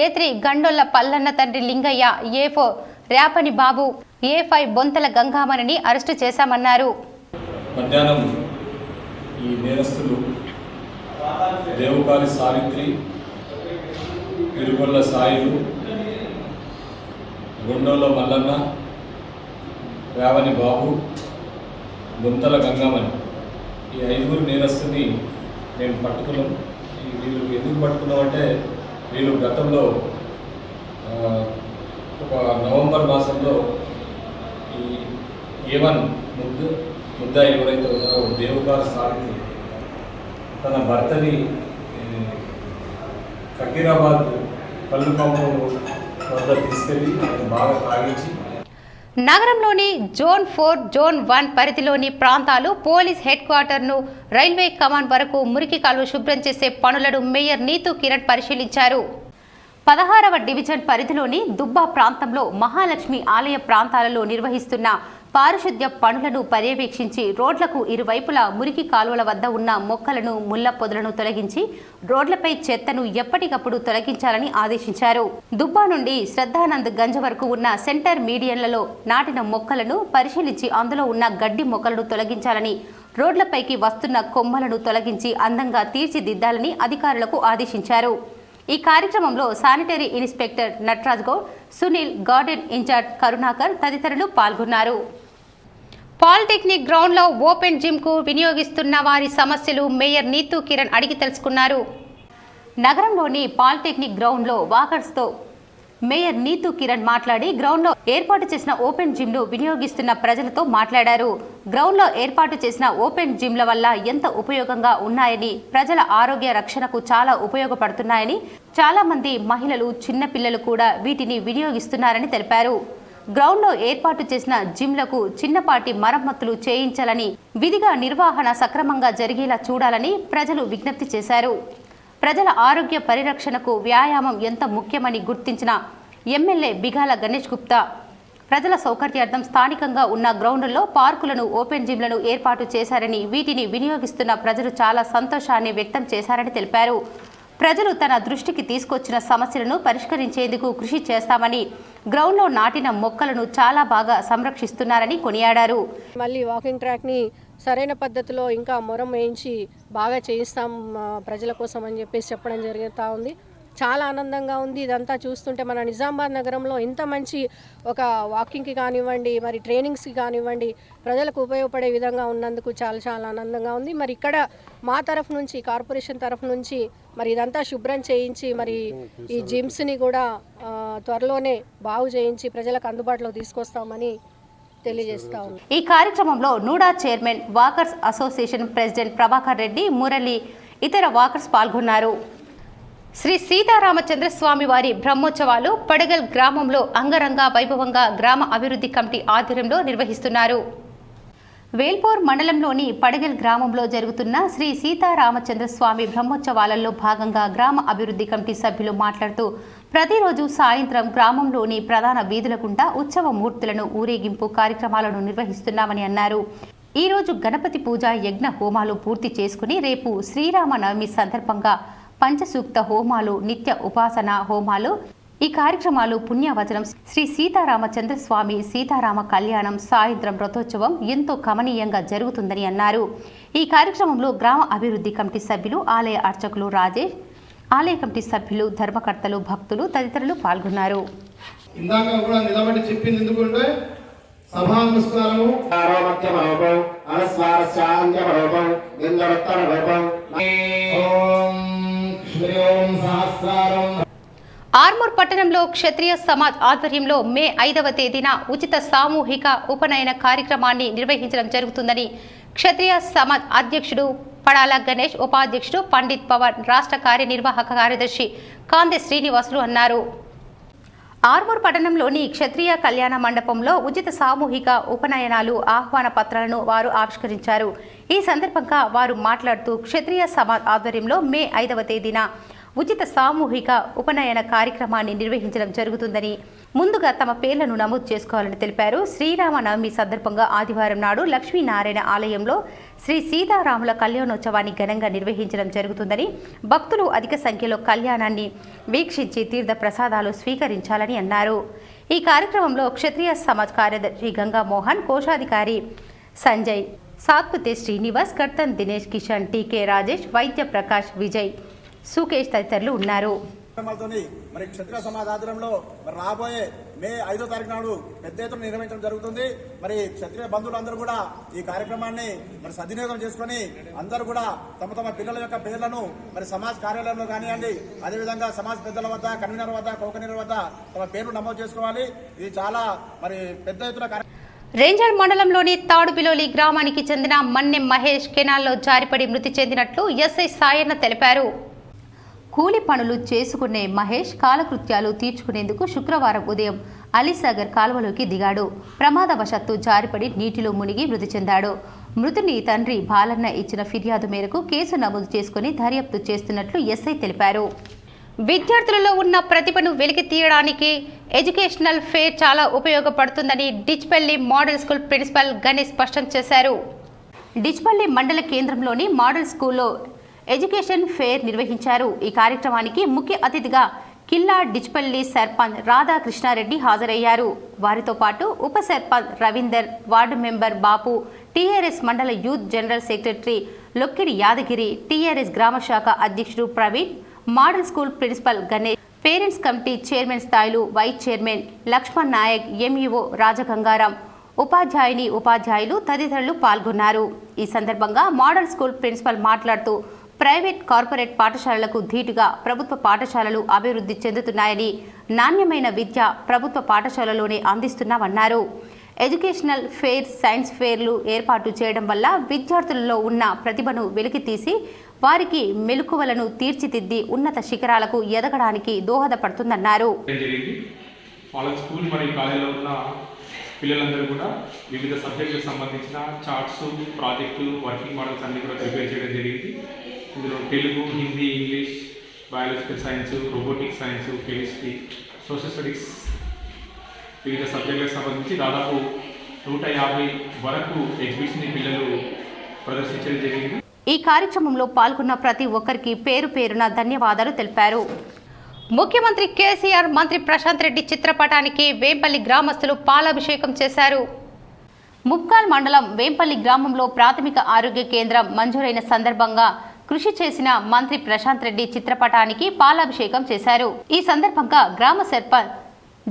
A3 గండొల్ల పల్లన్న తండ్రి లింగయ్య, A4 రేపని బాబు, A5 బొంతల గంగామణిని అరెస్టు చేశామన్నారు. మధ్యాహ్నం ఈ నేరస్తులు దేవుకారి సావిత్రి, ఇరుగొల్ల సాయిలు, గుండోళ్ళ మల్లన్న, రావణి బాబు, గుంతల గంగమని ఈ 5 నేరస్తుని నేను పట్టుకున్నాం. వీళ్ళు ఎందుకు పట్టుకున్నామంటే వీళ్ళు గతంలో ఒక నవంబర్ మాసంలో ఈ ఏవన్ ముద్దాయి ఎవరైతే ఉన్నారో దేవకార్ సార్కి తన భర్తని ఫకీరాబాద్ పల్లుకమ్మ వద్ద తీసుకెళ్ళి బాగా తాగించి నగరంలోని జోన్ 4, జోన్ 1 పరిధిలోని ప్రాంతాలు, పోలీస్ హెడ్ క్వార్టర్ను, రైల్వే కమాండ్ వరకు మురికి కాలువ శుభ్రం చేసే పనులను మేయర్ నీతూ కిరణ్ పరిశీలించారు. 16వ డివిజన్ పరిధిలోని దుబ్బా ప్రాంతంలో మహాలక్ష్మి ఆలయ ప్రాంతాలలో నిర్వహిస్తున్న పారిశుద్ధ్య పనులను పర్యవేక్షించి రోడ్లకు ఇరువైపులా మురికి కాలువల వద్ద ఉన్న మొక్కలను, ముళ్ల పొదలను తొలగించి రోడ్లపై చెత్తను ఎప్పటికప్పుడు తొలగించాలని ఆదేశించారు. దుబ్బా నుండి శ్రద్ధానంద్ గంజ్ వరకు ఉన్న సెంటర్ మీడియన్లలో నాటిన మొక్కలను పరిశీలించి అందులో ఉన్న గడ్డి మొక్కలను తొలగించాలని, రోడ్లపైకి వస్తున్న కొమ్మలను తొలగించి అందంగా తీర్చిదిద్దాలని అధికారులకు ఆదేశించారు. ఈ కార్యక్రమంలో sanitary inspector Nataraj Goud, Sunil, garden incharge Karunakar తదితరులు పాల్గొన్నారు. పాలిటెక్నిక్ గ్రౌండ్లో ఓపెన్ జిమ్కు వినియోగిస్తున్న వారి సమస్యలు మేయర్ నీతూ కిరణ్ అడిగి తెలుసుకున్నారు. నగరంలోని పాలిటెక్నిక్ గ్రౌండ్లో వాకర్స్తో మేయర్ నీతూ కిరణ్ మాట్లాడి గ్రౌండ్లో ఏర్పాటు చేసిన ఓపెన్ జిమ్ను వినియోగిస్తున్న ప్రజలతో మాట్లాడారు. గ్రౌండ్లో ఏర్పాటు చేసిన ఓపెన్ జిమ్ల వల్ల ఎంత ఉపయోగంగా ఉన్నాయని, ప్రజల ఆరోగ్య రక్షణకు చాలా ఉపయోగపడుతున్నాయని, చాలా మంది మహిళలు, చిన్నపిల్లలు కూడా వీటిని వినియోగిస్తున్నారని తెలిపారు. గ్రౌండ్లో ఏర్పాటు చేసిన జిమ్లకు చిన్నపాటి మరమ్మతులు చేయించాలని, విధిగా నిర్వహణ సక్రమంగా జరిగేలా చూడాలని ప్రజలు విజ్ఞప్తి చేశారు. ప్రజల ఆరోగ్య పరిరక్షణకు వ్యాయామం ఎంత ముఖ్యమని గుర్తించిన ఎమ్మెల్యే బిగాల గణేష్ గుప్తా ప్రజల సౌకర్యార్థం స్థానికంగా ఉన్న గ్రౌండ్లలో పార్కులను, ఓపెన్ జిమ్లను ఏర్పాటు చేశారని, వీటిని వినియోగిస్తున్న ప్రజలు చాలా సంతోషాన్ని వ్యక్తం చేశారని తెలిపారు. ప్రజలు తన దృష్టికి తీసుకొచ్చిన సమస్యలను పరిష్కరించేందుకు కృషి చేస్తామని, గ్రౌండ్లో నాటిన మొక్కలను చాలా బాగా సంరక్షిస్తున్నారని కొనియాడారు. మళ్ళీ వాకింగ్ ట్రాక్ని సరైన పద్ధతిలో ఇంకా మొరం వేయించి బాగా చేయిస్తాం ప్రజల కోసం అని చెప్పేసి చెప్పడం జరుగుతూ ఉంది. చాలా ఆనందంగా ఉంది ఇదంతా చూస్తుంటే. మన నిజామాబాద్ నగరంలో ఇంత మంచి ఒక వాకింగ్కి కానివ్వండి, మరి ట్రైనింగ్స్కి కానివ్వండి, ప్రజలకు ఉపయోగపడే విధంగా ఉన్నందుకు చాలా చాలా ఆనందంగా ఉంది. మరి ఇక్కడ మా తరఫు నుంచి, కార్పొరేషన్ తరఫు నుంచి మరి ఇదంతా శుభ్రం చేయించి, మరి ఈ జిమ్స్ని కూడా త్వరలోనే బాగు చేయించి ప్రజలకు అందుబాటులో తీసుకొస్తామని తెలియజేస్తా ఉంది. ఈ కార్యక్రమంలో NUDA chairman, walkers association president Prabhakar Reddy, Murali, ఇతర వాకర్స్ పాల్గొన్నారు. శ్రీ సీతారామచంద్రస్వామి వారి బ్రహ్మోత్సవాలు పడగల్ గ్రామంలో అంగరంగ వైభవంగా గ్రామ అభివృద్ధి కమిటీ ఆధ్వర్యంలో నిర్వహిస్తున్నారు. వేల్పూర్ మండలంలోని పడగల్ గ్రామంలో జరుగుతున్న శ్రీ సీతారామచంద్రస్వామి బ్రహ్మోత్సవాలలో భాగంగా గ్రామ అభివృద్ధి కమిటీ సభ్యులు మాట్లాడుతూ, ప్రతిరోజు సాయంత్రం గ్రామంలోని ప్రధాన వీధుల గుండా ఉత్సవ మూర్తులను ఊరేగింపు కార్యక్రమాలను నిర్వహిస్తున్నామని అన్నారు. ఈ రోజు గణపతి పూజ, యజ్ఞ హోమాలు పూర్తి చేసుకుని రేపు శ్రీరామనవమి సందర్భంగా పంచసూక్త హోమాలు, నిత్య ఉపాసన హోమాలు, ఈ కార్యక్రమాలు పుణ్యవచనం, శ్రీ సీతారామచంద్రస్వామి సీతారామ కళ్యాణం, సాయంత్రం రథోత్సవం ఎంతో కమనీయంగా జరుగుతుందని అన్నారు. ఈ కార్యక్రమంలో గ్రామ అభివృద్ధి కమిటీ సభ్యులు, ఆలయ అర్చకులు రాజేష్, ఆలయ కమిటీ సభ్యులు, ధర్మకర్తలు, భక్తులు తదితరులు పాల్గొన్నారు. ఇందాక కూడా నిలబడి చెప్పింది ఎందుకంటే సభా నమస్కారము ఆర్మూర్ పట్టణంలో క్షత్రియ సమాజ్ ఆధ్వర్యంలో మే 5వ తేదీన ఉచిత సామూహిక ఉపనయన కార్యక్రమాన్ని నిర్వహించడం జరుగుతుందని క్షత్రియ సమాజ్ అధ్యక్షుడు పడాల గణేష్, ఉపాధ్యక్షుడు పండిత్ పవన్, రాష్ట్ర కార్యనిర్వాహక కార్యదర్శి కాందే శ్రీనివాసులు అన్నారు. ఆర్మూర్ పట్టణంలోని క్షత్రియ కళ్యాణ మండపంలో ఉచిత సామూహిక ఉపనయనాలు ఆహ్వాన పత్రాలను వారు ఆవిష్కరించారు. ఈ సందర్భంగా వారు మాట్లాడుతూ, క్షత్రియ సమాజ్ ఆధ్వర్యంలో మే 5వ తేదీన ఉచిత సామూహిక ఉపనయన కార్యక్రమాన్ని నిర్వహించడం జరుగుతుందని, ముందుగా తమ పేర్లను నమోదు చేసుకోవాలని తెలిపారు. శ్రీరామనవమి సందర్భంగా ఆదివారం నాడు లక్ష్మీనారాయణ ఆలయంలో శ్రీ సీతారాముల కళ్యాణోత్సవాన్ని ఘనంగా నిర్వహించడం జరుగుతుందని, భక్తులు అధిక సంఖ్యలో కళ్యాణాన్ని వీక్షించి తీర్థ ప్రసాదాలు స్వీకరించాలని అన్నారు. ఈ కార్యక్రమంలో క్షత్రియ సమాజ్ కార్యదర్శి గంగా మోహన్, కోశాధికారి సంజయ్, సాత్పుతే శ్రీనివాస్, కర్తన్ దినేష్, కిషన్, టీకే రాజేష్, వైద్య ప్రకాష్, విజయ్, సుకేష్ తదితరులు ఉన్నారు. మరి క్షత్రియ సమాజ ఆధ్వర్యంలో మరి రాబోయే మే 5వ తారీఖు నాడు పెద్ద ఎత్తున నిర్వహించడం జరుగుతుంది. మరి క్షత్రియ బంధువులందరూ కూడా ఈ కార్యక్రమాన్ని మరి సద్వినియోగం చేసుకుని అందరూ కూడా తమ తమ పిల్లల యొక్క పేర్లను మరి సమాజ్ కార్యాలయంలో కానివ్వండి, అదేవిధంగా సమాజ్ పెద్దల వద్ద, కన్వీనర్ వద్ద, కౌకనీర్ వద్ద తమ పేర్లు నమోదు చేసుకోవాలి. ఇది చాలా మరి పెద్ద ఎత్తున రేంజర్ మండలంలోని తాడుబిలోలి గ్రామానికి చెందిన మన్నెం మహేష్ కెనాల్లో జారిపడి మృతి చెందినట్లు ఎస్ఐ సాయన్న తెలిపారు. కూలి పనులు చేసుకునే మహేష్ కాలకృత్యాలు తీర్చుకునేందుకు శుక్రవారం ఉదయం అలీసాగర్ కాలువలోకి దిగాడు. ప్రమాదవశాత్తు జారిపడి నీటిలో మునిగి మృతి చెందాడు. మృతుని తండ్రి బాలన్న ఇచ్చిన ఫిర్యాదు మేరకు కేసు నమోదు చేసుకుని దర్యాప్తు చేస్తున్నట్లు ఎస్ఐ తెలిపారు. విద్యార్థులలో ఉన్న ప్రతిభను వెలికి తీయడానికి ఎడ్యుకేషనల్ ఫేర్ చాలా ఉపయోగపడుతుందని Dichpally model school principal Ganesh స్పష్టం చేశారు. డిచ్పల్లి మండల కేంద్రంలోని మోడల్ స్కూల్లో ఎడ్యుకేషన్ ఫేర్ నిర్వహించారు. ఈ కార్యక్రమానికి ముఖ్య అతిథిగా కిల్లా డిచ్పల్లి సర్పంచ్ రాధాకృష్ణారెడ్డి హాజరయ్యారు. వారితో పాటు ఉప sarpanch Ravinder, ward member Bapu, TRS మండల youth general secretary Lokkidi Yadagiri, TRS గ్రామ శాఖ అధ్యక్షుడు Praveen, model school principal Ganesh, parents committee chairman స్థాయిలు vice chairman Lakshman Naik, MEO Rajagangaram, ఉపాధ్యాయులు తదితరులు పాల్గొన్నారు. ఈ సందర్భంగా మోడల్ స్కూల్ ప్రిన్సిపల్ మాట్లాడుతూ ప్రైవేట్, కార్పొరేట్ పాఠశాలలకు ధీటుగా ప్రభుత్వ పాఠశాలలు అభివృద్ధి చెందుతున్నాయని, నాణ్యమైన విద్య ప్రభుత్వ పాఠశాలలోనే అందిస్తున్నామన్నారు. ఎడ్యుకేషనల్ ఫేర్, సైన్స్ ఫేర్లు ఏర్పాటు చేయడం వల్ల విద్యార్థులలో ఉన్న ప్రతిభను వెలికితీసి వారికి మెలకువలను తీర్చిదిద్ది ఉన్నత శిఖరాలకు ఎదగడానికి దోహదపడుతుందన్నారు. పిల్లలందరూ కూడా వివిధ సబ్జెక్టులకు సంబంధించిన చార్ట్స్, ప్రాజెక్టులు, వర్కింగ్ మోడల్స్ అన్ని కూడా ప్రిపేర్ చేయడం జరిగింది. ఇందులో Telugu, Hindi, English, biological science, robotic science, chemistry, social studies వివిధ సబ్జెక్టులకు సంబంధించి దాదాపు 150 వరకు ఎగ్జిబిషన్ పిల్లలు ప్రదర్శించడం జరిగింది. ఈ కార్యక్రమంలో పాల్గొన్న ప్రతి ఒక్కరికి పేరు పేరున ధన్యవాదాలు తెలిపారు. ముఖ్యమంత్రి కేసీఆర్, మంత్రి ప్రశాంత్ రెడ్డి చిత్రపటానికి వేంపల్లి గ్రామస్తులు పాలాభిషేకం చేశారు. ముప్కాల్ మండలం వేంపల్లి గ్రామంలో ప్రాథమిక ఆరోగ్య కేంద్రం మంజూరైన సందర్భంగా కృషి చేసిన మంత్రి ప్రశాంత్ రెడ్డి చిత్రపటానికి పాలాభిషేకం చేశారు. ఈ సందర్భంగా గ్రామ సర్పంచ్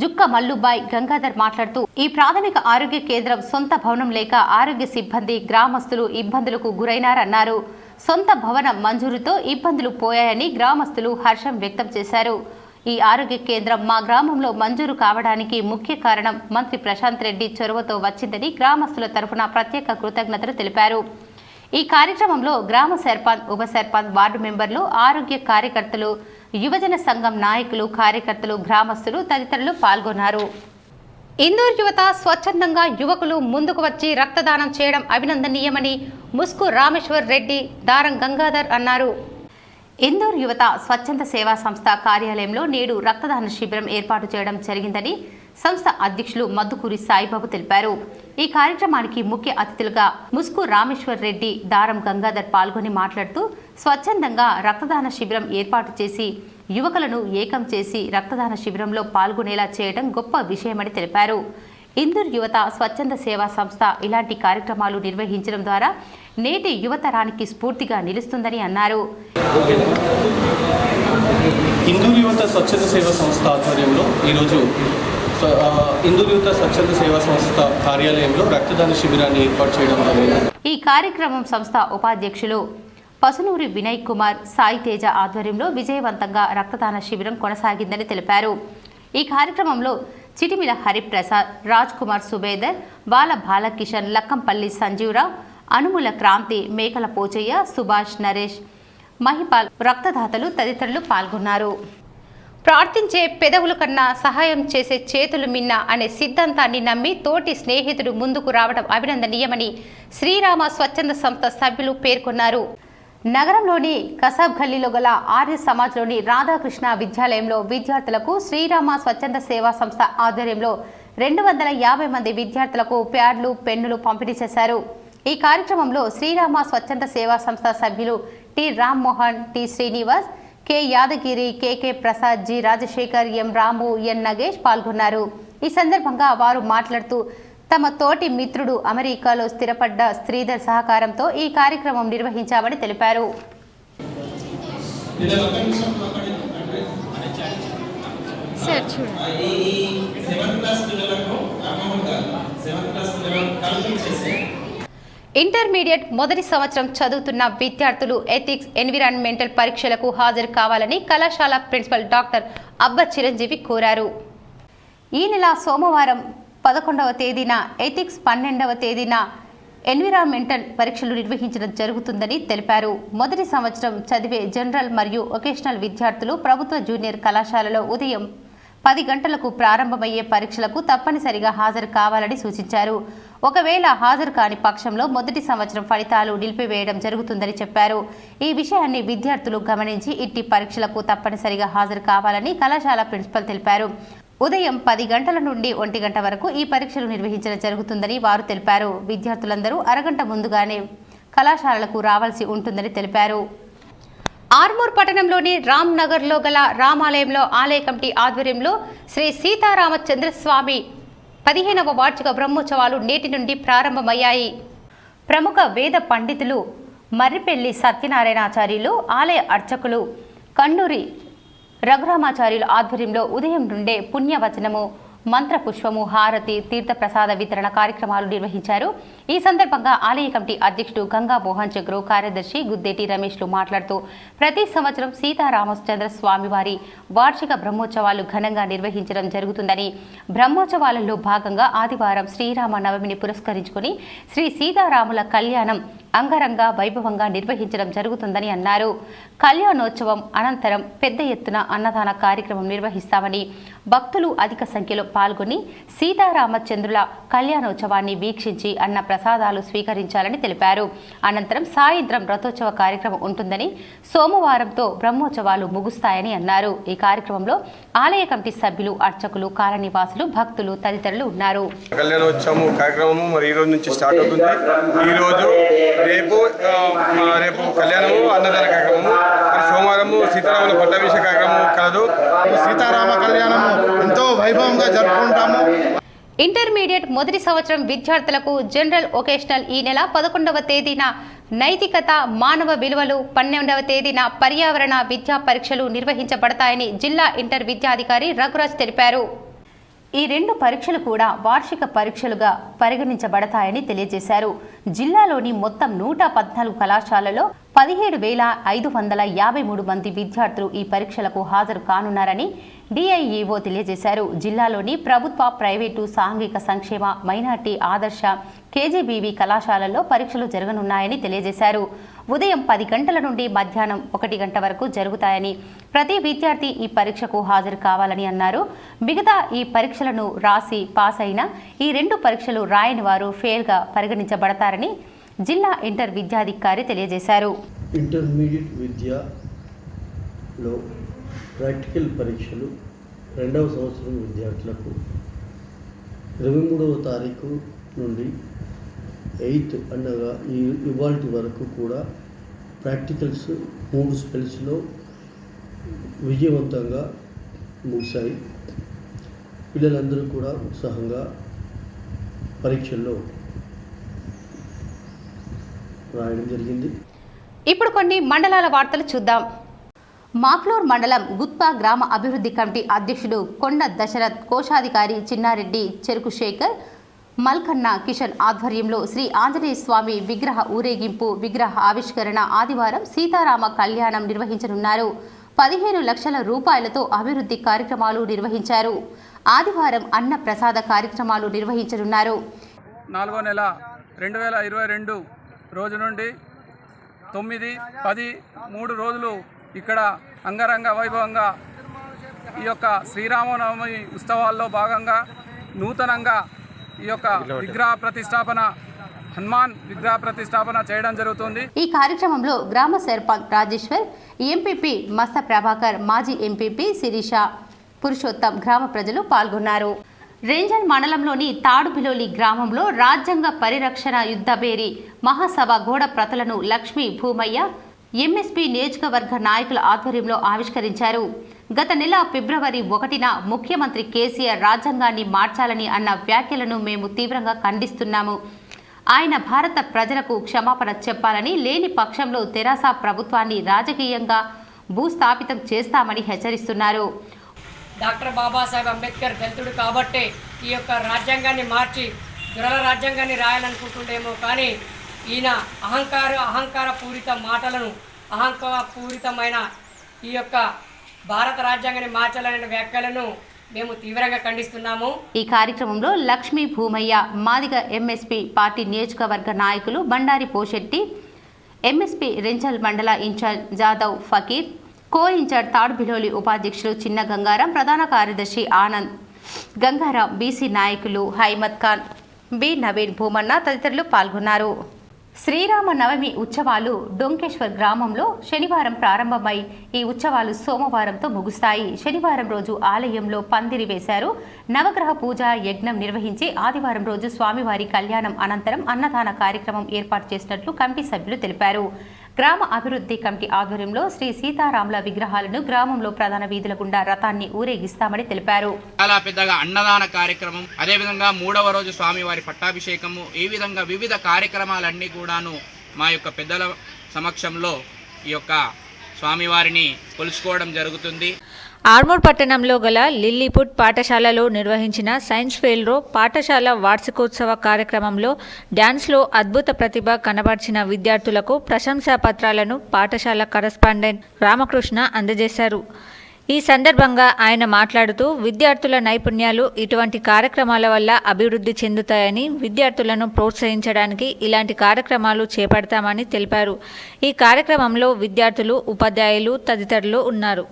జుక్క మల్లుబాయ్ గంగాధర్ మాట్లాడుతూ, ఈ ప్రాథమిక ఆరోగ్య కేంద్రం సొంత భవనం లేక ఆరోగ్య సిబ్బంది, గ్రామస్తులు ఇబ్బందులకు గురైనారన్నారు. సొంత భవనం మంజూరుతో ఇబ్బందులు పోయాయని గ్రామస్తులు హర్షం వ్యక్తం చేశారు. ఈ ఆరోగ్య కేంద్రం మా గ్రామంలో మంజూరు కావడానికి ముఖ్య కారణం మంత్రి ప్రశాంత్ రెడ్డి చొరవతో వచ్చిందని గ్రామస్తుల తరఫున ప్రత్యేక కృతజ్ఞతలు తెలిపారు. ఈ కార్యక్రమంలో గ్రామ సర్పంచ్, ఉప సర్పంచ్, వార్డు మెంబర్లు, ఆరోగ్య కార్యకర్తలు, యువజన సంఘం నాయకులు, కార్యకర్తలు, గ్రామస్తులు తదితరులు పాల్గొన్నారు. ఇందూర్ యువత స్వచ్ఛందంగా యువకులు ముందుకు వచ్చి రక్తదానం చేయడం అభినందనీయమని ముస్కు రామేశ్వర్ రెడ్డి, దారం గంగాధర్ అన్నారు. ఇందూర్ యువత స్వచ్ఛంద సేవా సంస్థ కార్యాలయంలో నేడు రక్తదాన శిబిరం ఏర్పాటు చేయడం జరిగిందని సంస్థ అధ్యక్షులు మద్దుకూరి సాయిబాబు తెలిపారు. ఈ కార్యక్రమానికి ముఖ్య అతిథులుగా ముస్కు రామేశ్వర్ రెడ్డి, దారం గంగాధర్ పాల్గొని మాట్లాడుతూ, స్వచ్ఛందంగా రక్తదాన శిబిరం ఏర్పాటు చేసి యువకులను ఏకం చేసి రక్తదాన శిబిరంలో పాల్గొనేలా చేయడం గొప్ప విషయమని తెలిపారు. ఇందూర్ యువత స్వచ్ఛంద సేవా సంస్థ ఇలాంటి కార్యక్రమాలు నిర్వహించడం ద్వారా నేటి యువతరానికి స్ఫూర్తిగా నిలుస్తుందని అన్నారు. ఇందూర్ యువత స్వచ్ఛంద సేవా సంస్థ ఆధ్వర్యంలో ఈరోజు ఇందూర్ యువత స్వచ్ఛంద సేవా సంస్థ కార్యాలయంలో రక్తదాన శిబిరాన్ని ఏర్పాటు చేయడం జరిగింది. ఈ కార్యక్రమం సంస్థ ఉపాధ్యక్షులు పసునూరి వినయ్ కుమార్, సాయి తేజ ఆధ్వర్యంలో విజయవంతంగా రక్తదాన శిబిరం కొనసాగిందని తెలిపారు. ఈ కార్యక్రమంలో చిటిమిల హరిప్రసాద్, రాజ్ కుమార్ సుబేదర్, బాల బాలకిషన్, లక్కంపల్లి సంజీవరావు, అనుముల క్రాంతి, మేకల పోచయ్య, సుభాష్, నరేష్, మహిపాల్ రక్తదాతలు తదితరులు పాల్గొన్నారు. ప్రార్థించే పెదవుల కన్నా సహాయం చేసే చేతులు మిన్న అనే సిద్ధాంతాన్ని నమ్మి తోటి స్నేహితుడు ముందుకు రావడం అభినందనీయమని శ్రీరామ స్వచ్ఛంద సంస్థ సభ్యులు పేర్కొన్నారు. నగరంలోని కసాబ్ గల్లీలో గల ఆర్య సమాజ్లోని రాధాకృష్ణ విద్యాలయంలో విద్యార్థులకు శ్రీరామ స్వచ్ఛంద సేవా సంస్థ ఆధ్వర్యంలో 250 మంది విద్యార్థులకు ప్యాడ్లు, పెన్నులు పంపిణీ చేశారు. ఈ కార్యక్రమంలో శ్రీరామ స్వచ్ఛంద సేవా సంస్థ సభ్యులు T Rammohan, T Srinivas, K Yadagiri, K Prasad, G Rajasekhar, M Ramu, N Nagesh పాల్గొన్నారు. ఈ సందర్భంగా వారు మాట్లాడుతూ, తమ తోటి మిత్రుడు అమెరికాలో స్థిరపడ్డ శ్రీధర్ సహకారంతో ఈ కార్యక్రమం నిర్వహించామని తెలిపారు. సార్ చూడండి. ఇంటర్మీడియట్ మొదటి సంవత్సరం చదువుతున్న విద్యార్థులు ఎథిక్స్ ఎన్విరాన్మెంటల్ పరీక్షలకు హాజరు కావాలని కళాశాల ప్రిన్సిపల్ డాక్టర్ అబ్బ చిరంజీవి కోరారు. ఈ నెల సోమవారం 11వ తేదీన ఎథిక్స్, 12వ తేదీన ఎన్విరాన్మెంటల్ పరీక్షలు నిర్వహించడం జరుగుతుందని తెలిపారు. మొదటి సంవత్సరం చదివే జనరల్ మరియు వొకేషనల్ విద్యార్థులు ప్రభుత్వ జూనియర్ కళాశాలలో ఉదయం 10 గంటలకు ప్రారంభమయ్యే పరీక్షలకు తప్పనిసరిగా హాజరు కావాలని సూచించారు. ఒకవేళ హాజరు కాని పక్షంలో మొదటి సంవత్సరం ఫలితాలు నిలిపివేయడం జరుగుతుందని చెప్పారు. ఈ విషయాన్ని విద్యార్థులు గమనించి ఇట్టి పరీక్షలకు తప్పనిసరిగా హాజరు కావాలని కళాశాల ప్రిన్సిపల్ తెలిపారు. ఉదయం 10 గంటల నుండి 1 గంట వరకు ఈ పరీక్షలు నిర్వహించడం జరుగుతుందని వారు తెలిపారు. విద్యార్థులందరూ అరగంట ముందుగానే కళాశాలలకు రావాల్సి ఉంటుందని తెలిపారు. ఆర్మూర్ పట్టణంలోని రామ్ నగర్లో గల రామాలయంలో ఆలయ కమిటీ ఆధ్వర్యంలో శ్రీ సీతారామచంద్రస్వామి 15వ వార్షిక బ్రహ్మోత్సవాలు నేటి నుండి ప్రారంభమయ్యాయి. ప్రముఖ వేద పండితులు మర్రిపెల్లి సత్యనారాయణాచార్యులు, ఆలయ అర్చకులు కన్నూరి రఘురామాచార్యుల ఆధ్వర్యంలో ఉదయం నుండే పుణ్యవచనము, మంత్రపుష్పము, హారతి, తీర్థప్రసాద వితరణ కార్యక్రమాలు నిర్వహించారు. ఈ సందర్భంగా ఆలయ కమిటీ అధ్యక్షుడు గంగా మోహన్ చక్రు, కార్యదర్శి గుద్దేటి రమేష్లు మాట్లాడుతూ ప్రతి సంవత్సరం సీతారామచంద్ర స్వామి వారి వార్షిక బ్రహ్మోత్సవాలు ఘనంగా నిర్వహించడం జరుగుతుందని, బ్రహ్మోత్సవాలలో భాగంగా ఆదివారం శ్రీరామ నవమిని పురస్కరించుకుని శ్రీ సీతారాముల కళ్యాణం అంగరంగ వైభవంగా నిర్వహించడం జరుగుతుందని అన్నారు. కళ్యాణోత్సవం అనంతరం పెద్ద ఎత్తున అన్నదాన కార్యక్రమం నిర్వహిస్తామని, భక్తులు అధిక సంఖ్యలో పాల్గొని సీతారామచంద్రుల కళ్యాణోత్సవాన్ని వీక్షించి అన్న ప్రసాదాలు స్వీకరించాలని తెలిపారు. అనంతరం సాయంత్రం రథోత్సవ కార్యక్రమం ఉంటుందని, సోమవారంతో బ్రహ్మోత్సవాలు ముగుస్తాయని అన్నారు. ఈ కార్యక్రమంలో ఆలయ కమిటీ సభ్యులు, అర్చకులు, కాలనీవాసులు, భక్తులు తదితరులు ఉన్నారు. కళ్యాణోత్సవం కార్యక్రమం మరి ఈ రోజు నుంచి స్టార్ట్ అవుతుంది. ఈ రోజు రేపు కళ్యాణము, అన్నదాన కార్యక్రమము, సోమవారము సీతారాముల పట్టాభిషేక కార్యక్రమం కలదు. సీతారామ కళ్యాణము ఎంతో వైభవంగా జరుపుకుంటాము. ఇంటర్మీడియట్ మొదటి సంవత్సరం విద్యార్థులకు జనరల్ వొకేషనల్ ఈ నెల 11వ తేదీన నైతికత, మానవ విలువలు, 12వ తేదీన పర్యావరణ విద్యా పరీక్షలు నిర్వహించబడతాయని జిల్లా ఇంటర్ విద్యాధికారి రఘురాజ్ తెలిపారు. ఈ 2 పరీక్షలు కూడా వార్షిక పరీక్షలుగా పరిగణించబడతాయని తెలియజేశారు. జిల్లాలోని మొత్తం 114 కళాశాలలో 17,553 మంది విద్యార్థులు ఈ పరీక్షలకు హాజరు కానున్నారని డిఐఈఓ తెలియజేశారు. జిల్లాలోని ప్రభుత్వ, ప్రైవేటు, సాంఘిక సంక్షేమ, మైనార్టీ, ఆదర్శ, కేజీబీవీ కళాశాలల్లో పరీక్షలు జరగనున్నాయని తెలియజేశారు. ఉదయం 10 గంటల నుండి మధ్యాహ్నం 1 గంట వరకు జరుగుతాయని, ప్రతి విద్యార్థి ఈ పరీక్షకు హాజరు కావాలని అన్నారు. మిగతా ఈ పరీక్షలను రాసి పాస్ అయిన ఈ 2 పరీక్షలు రాయని వారు ఫెయిల్గా పరిగణించబడతారని జిల్లా ఇంటర్ విద్యాధికారి తెలియజేశారు. ఇంటర్మీడియట్ విద్యలో ప్రాక్టికల్ పరీక్షలు 2వ సంవత్సరం విద్యార్థులకు 23వ తారీఖు నుండి 8th అనగా ఇవాల్టి వరకు కూడా ప్రాక్టికల్స్ 3 స్పెల్స్లో విజయవంతంగా ముగిశాయి. పిల్లలందరూ కూడా ఉత్సాహంగా పరీక్షల్లో రాయడం జరిగింది. ఇప్పుడు కొన్ని మండలాల వార్తలు చూద్దాం. మాక్లూర్ మండలం గుత్పా గ్రామ అభివృద్ధి కమిటీ అధ్యక్షుడు కొండ దశరథ్, కోశాధికారి చిన్నారెడ్డి, చెరుకు శేఖర్, మల్కన్న కిషన్ ఆధ్వర్యంలో శ్రీ ఆంజనేయ స్వామి విగ్రహ ఊరేగింపు, విగ్రహ ఆవిష్కరణ ఆదివారం సీతారామ కళ్యాణం నిర్వహించనున్నారు. 15 లక్షల రూపాయలతో అభివృద్ధి కార్యక్రమాలు నిర్వహించారు. ఆదివారం అన్న ప్రసాద కార్యక్రమాలు నిర్వహించనున్నారు. 4వ నెల 2022 రోజు నుండి 9, 10, 3 రోజులు ఇక్కడ అంగరంగ వైభవంగా ఈ యొక్క శ్రీరామనవమి ఉత్సవాల్లో భాగంగా నూతనంగా ఈ యొక్క విగ్రహ ప్రతిష్టాపన, హనుమాన్ విగ్రహ ప్రతిష్టాపన చేయడం జరుగుతుంది. ఈ కార్యక్రమంలో గ్రామ సర్పంచ్ రాజేశ్వర్, ఎంపీపీ మస్త ప్రభాకర్, మాజీ ఎంపీపీ శిరీష, పురుషోత్తం, గ్రామ ప్రజలు పాల్గొన్నారు. రేంజల్ మండలంలోని తాడుబిలోలి గ్రామంలో రాజ్యాంగ పరిరక్షణ యుద్ధబేరి మహాసభ గోడ ప్రతులను లక్ష్మీ భూమయ్య, ఎంఎస్పీ నియోజకవర్గ నాయకుల ఆధ్వర్యంలో ఆవిష్కరించారు. గత నెల ఫిబ్రవరి 1న ముఖ్యమంత్రి కేసీఆర్ రాజ్యాంగాన్ని మార్చాలని అన్న వ్యాఖ్యలను మేము తీవ్రంగా ఖండిస్తున్నాము. ఆయన భారత ప్రజలకు క్షమాపణ చెప్పాలని, లేని పక్షంలో తెరాస ప్రభుత్వాన్ని రాజకీయంగా భూస్థాపితం చేస్తామని హెచ్చరిస్తున్నారు. డాక్టర్ బాబాసాహెబ్ అంబేద్కర్ దళితుడు కాబట్టే ఈ యొక్క రాజ్యాంగాన్ని మార్చి దురల రాజ్యాంగాన్ని రాయాలనుకుంటుండేమో, కానీ ఈయన అహంకార పూరిత మాటలను, అహంకారపూరితమైన ఈ యొక్క భారత రాజ్యాంగాన్ని మార్చాలనే వ్యాఖ్యలను మేము తీవ్రంగా ఖండిస్తున్నాము. ఈ కార్యక్రమంలో లక్ష్మీ భూమయ్య, మాదిగ ఎంఎస్పీ పార్టీ నియోజకవర్గ నాయకులు బండారి పోషెట్టి, ఎంఎస్పీ రెంచల్ మండల ఇన్ఛార్జ్ జాదవ్ ఫకీర్, కో ఇన్ఛార్జ్ తాడుబిలోలి ఉపాధ్యక్షులు చిన్న గంగారాం, ప్రధాన కార్యదర్శి ఆనంద్ గంగారాం, బీసీ నాయకులు హైమద్ ఖాన్, బి నవీన్, భూమన్న తదితరులు పాల్గొన్నారు. శ్రీరామ నవమి ఉత్సవాలు డొంకేశ్వర్ గ్రామంలో శనివారం ప్రారంభమై ఈ ఉత్సవాలు సోమవారంతో ముగుస్తాయి. శనివారం రోజు ఆలయంలో పందిరి వేశారు. నవగ్రహ పూజ యజ్ఞం నిర్వహించి ఆదివారం రోజు స్వామివారి కళ్యాణం అనంతరం అన్నదాన కార్యక్రమం ఏర్పాటు చేసినట్లు కమిటీ సభ్యులు తెలిపారు. గ్రామ అభివృద్ధి కమిటీ ఆధ్వర్యంలో శ్రీ సీతారాముల విగ్రహాలను గ్రామంలో ప్రధాన వీధుల గుండా రథాన్ని ఊరేగిస్తామని తెలిపారు. చాలా పెద్దగా అన్నదాన కార్యక్రమం, అదేవిధంగా 3వ రోజు స్వామివారి పట్టాభిషేకము, ఈ విధంగా వివిధ కార్యక్రమాలన్నీ కూడాను మా యొక్క పెద్దల సమక్షంలో ఈ యొక్క స్వామివారిని కొలుచుకోవడం జరుగుతుంది. ఆర్మూర్ పట్టణంలో గల లిల్లీపుట్ పాఠశాలలో నిర్వహించిన సైన్స్ ఫెయిర్లో పాఠశాల వార్షికోత్సవ కార్యక్రమంలో డ్యాన్స్లో అద్భుత ప్రతిభ కనబర్చిన విద్యార్థులకు ప్రశంసా పత్రాలను పాఠశాల కరస్పాండెంట్ రామకృష్ణ అందజేశారు. ఈ సందర్భంగా ఆయన మాట్లాడుతూ విద్యార్థుల నైపుణ్యాలు ఇటువంటి కార్యక్రమాల వల్ల అభివృద్ధి చెందుతాయని, విద్యార్థులను ప్రోత్సహించడానికి ఇలాంటి కార్యక్రమాలు చేపడతామని తెలిపారు. ఈ కార్యక్రమంలో విద్యార్థులు, ఉపాధ్యాయులు తదితరులు ఉన్నారు.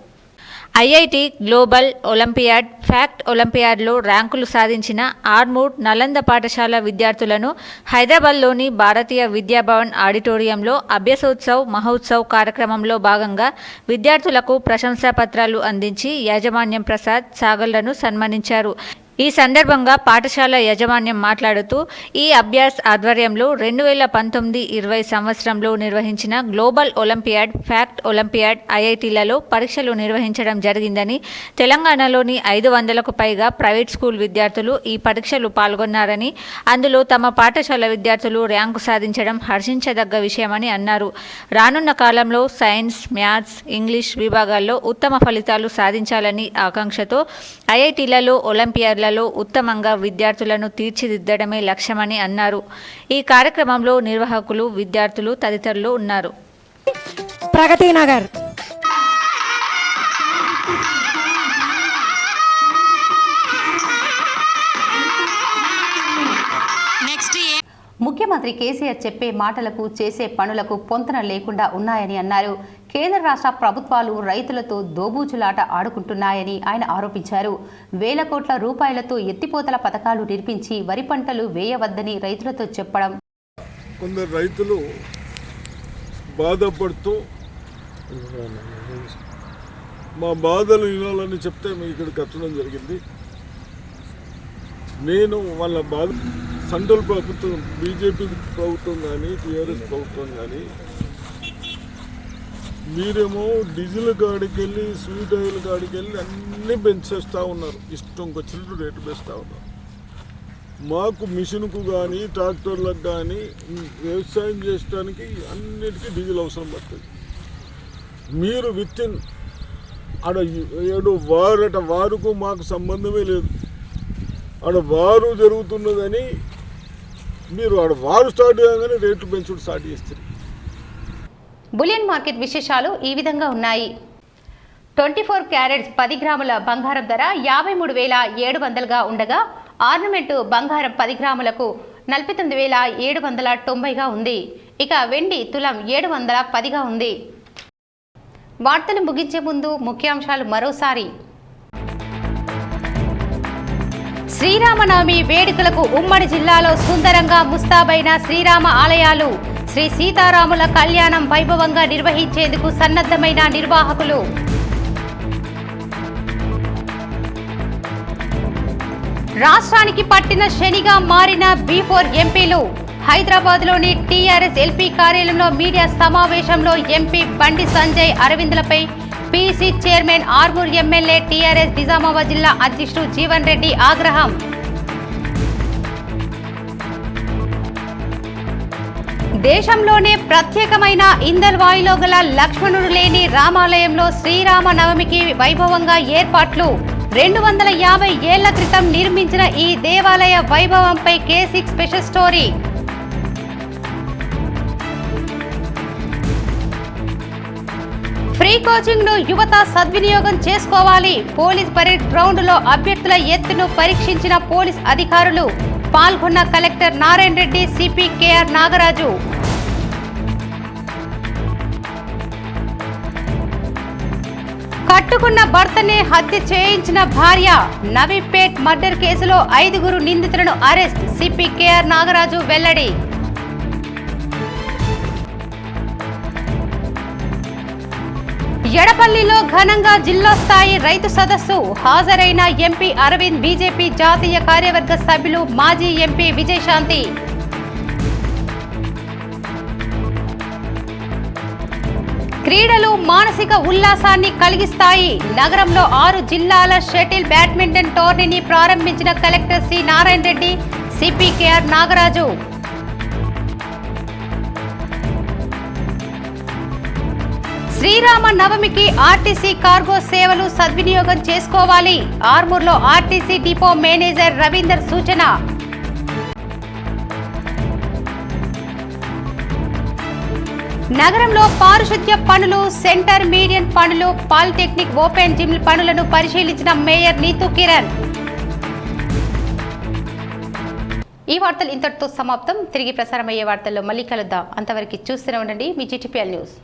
ఐఐటి గ్లోబల్ ఒలింపియాడ్, ఫ్యాక్ట్ ఒలింపియాడ్లో ర్యాంకులు సాధించిన ఆర్మూర్, నలంద పాఠశాల విద్యార్థులను హైదరాబాద్లోని భారతీయ విద్యాభవన్ ఆడిటోరియంలో అభ్యాసోత్సవ్ మహోత్సవ్ కార్యక్రమంలో భాగంగా విద్యార్థులకు ప్రశంసా పత్రాలు అందించి యాజమాన్యం ప్రసాద్ సాగర్లను సన్మానించారు. ఈ సందర్భంగా పాఠశాల యాజమాన్యం మాట్లాడుతూ ఈ అభ్యాస్ ఆధ్వర్యంలో 2019-20 సంవత్సరంలో నిర్వహించిన గ్లోబల్ ఒలింపియాడ్, ఫ్యాక్ట్ ఒలింపియాడ్, ఐఐటీలలో పరీక్షలు నిర్వహించడం జరిగిందని, తెలంగాణలోని 500కు పైగా ప్రైవేట్ స్కూల్ విద్యార్థులు ఈ పరీక్షలు పాల్గొన్నారని, అందులో తమ పాఠశాల విద్యార్థులు ర్యాంకు సాధించడం హర్షించదగ్గ విషయమని అన్నారు. రానున్న కాలంలో సైన్స్, మ్యాథ్స్, ఇంగ్లీష్ విభాగాల్లో ఉత్తమ ఫలితాలు సాధించాలని ఆకాంక్షతో ఐఐటీలలో, ఒలింపియాడ్ ఉత్తమంగా విద్యార్థులను తీర్చిదిద్దడమే లక్ష్యమని అన్నారు. ఈ కార్యక్రమంలో నిర్వాహకులు, విద్యార్థులు తదితరులు ఉన్నారు. ప్రగతి నగర్ ముఖ్యమంత్రి కేసీఆర్ చెప్పే మాటలకు చేసే పనులకు పొంతన లేకుండా ఉన్నాయని అన్నారు. కేంద్ర రాష్ట్ర ప్రభుత్వాలు రైతులతో దోబూచులాట ఆడుకుంటున్నాయని ఆయన ఆరోపించారు. వేల కోట్ల రూపాయలతో ఎత్తిపోతల పథకాలు నిర్మించి వరి పంటలు వేయవద్దని రైతులతో చెప్పడం. కొందరు రైతులు బాధపడుతూ మా బాధలు వినాలని చెప్తే మేము ఇక్కడికి వచ్చడం జరిగింది. నేను వాళ్ళ బాధ సెంట్రల్ ప్రభుత్వం, బీజేపీ ప్రభుత్వం కానీ, టీఆర్ఎస్ ప్రభుత్వం కానీ, మీరేమో డీజిల్ కాడికి వెళ్ళి, స్వీట్ ఆయిల్ కాడికి వెళ్ళి అన్నీ పెంచేస్తూ ఉన్నారు. ఇష్టంకి వచ్చినట్టు రేటు పెంచుతూ ఉన్నారు. మాకు మిషన్కు కానీ, ట్రాక్టర్లకు కానీ, వ్యవసాయం చేయడానికి అన్నిటికీ డీజిల్ అవసరం పడుతుంది. మీరు వితిన్ ఆడ 7 వారట వారుకు మాకు సంబంధమే లేదు. ఆడ వారు జరుగుతున్నదని మీరు ఆడ వారు స్టార్ట్ చేయగానే రేట్లు పెంచుడు స్టార్ట్ చేస్తారు. బులియన్ మార్కెట్ విశేషాలు ఈ విధంగా ఉన్నాయి. 24 క్యారెట్స్ 10 గ్రాముల బంగారం ధర 53,700గా ఉండగా, ఆర్నమెంటు బంగారం 10 గ్రాములకు 49,790గా ఉంది. ఇక వెండి తులం 710గా ఉంది. వార్తలు ముగించే ముందు ముఖ్యాంశాలు మరోసారి. శ్రీరామనవమి వేడుకలకు ఉమ్మడి జిల్లాలో సుందరంగా ముస్తాబైన శ్రీరామ ఆలయాలు. శ్రీ సీతారాముల కళ్యాణం వైభవంగా నిర్వహించేందుకు సన్నద్ధమైన నిర్వాహకులు. రాష్ట్రానికి పట్టిన శనిగా మారిన B4 ఎంపీలు. హైదరాబాద్లోని టీఆర్ఎస్ ఎల్పీ కార్యాలయంలో మీడియా సమావేశంలో ఎంపీ బండి సంజయ్ అరవింద్లపై PC chairman Armoor MLA TRS Nizamabad జిల్లా అధ్యక్షుడు జీవన్ రెడ్డి ఆగ్రహం. దేశంలోనే ప్రత్యేకమైన ఇందల్వాయిలో గల లక్ష్మణుడు లేని రామాలయంలో శ్రీరామ నవమికి వైభవంగా ఏర్పాట్లు. 250 ఏళ్ల క్రితం నిర్మించిన ఈ దేవాలయ వైభవంపై K6 special story. Free coaching ను యువత సద్వినియోగం చేసుకోవాలి. పోలీస్ పరేడ్ గ్రౌండ్ లో అభ్యర్థుల ఎత్తును పరీక్షించిన పోలీస్ అధికారులు. పాల్గొన్న collector Narayana Reddy, CP KR Nagaraju. కట్టుకున్న భర్తనే హత్య చేయించిన భార్య. నవీపేట్ మర్డర్ కేసులో 5 నిందితులను అరెస్ట్. సిపి KR నాగరాజు వెల్లడి. ఎడపల్లిలో ఘనంగా జిల్లా స్థాయి రైతు సదస్సు. హాజరైన ఎంపీ అరవింద్, బీజేపీ జాతీయ కార్యవర్గ సభ్యులు, మాజీ ఎంపీ విజయశాంతి. క్రీడలు మానసిక ఉల్లాసాన్ని కలిగిస్తాయి. నగరంలో 6 జిల్లాల షటిల్ బ్యాడ్మింటన్ టోర్నీని ప్రారంభించిన collector C Narayana Reddy, CP KR Nagaraju. శ్రీరామ నవమికి ఆర్టీసీ కార్గో సేవలు సద్వినియోగం చేసుకోవాలి. ఆర్మూర్లో ఆర్టీసీ డిపో మేనేజర్ రవీందర్ సూచన. నగరంలో పారిశుద్ధ్య పనులు, సెంటర్ మీడియన్ పనులు, పాలిటెక్నిక్ ఓపెన్ జిమ్ పనులను పరిశీలించిన మేయర్ నీతూ కిరణ్. ఈ వార్తలు ఇంతటితో సమాప్తం. తిరిగి ప్రసారమయ్యే వార్తల్లో మళ్ళీ కలుద్దాం. అంతవరకు చూస్తూనే ఉండండి మీ GTPL న్యూస్.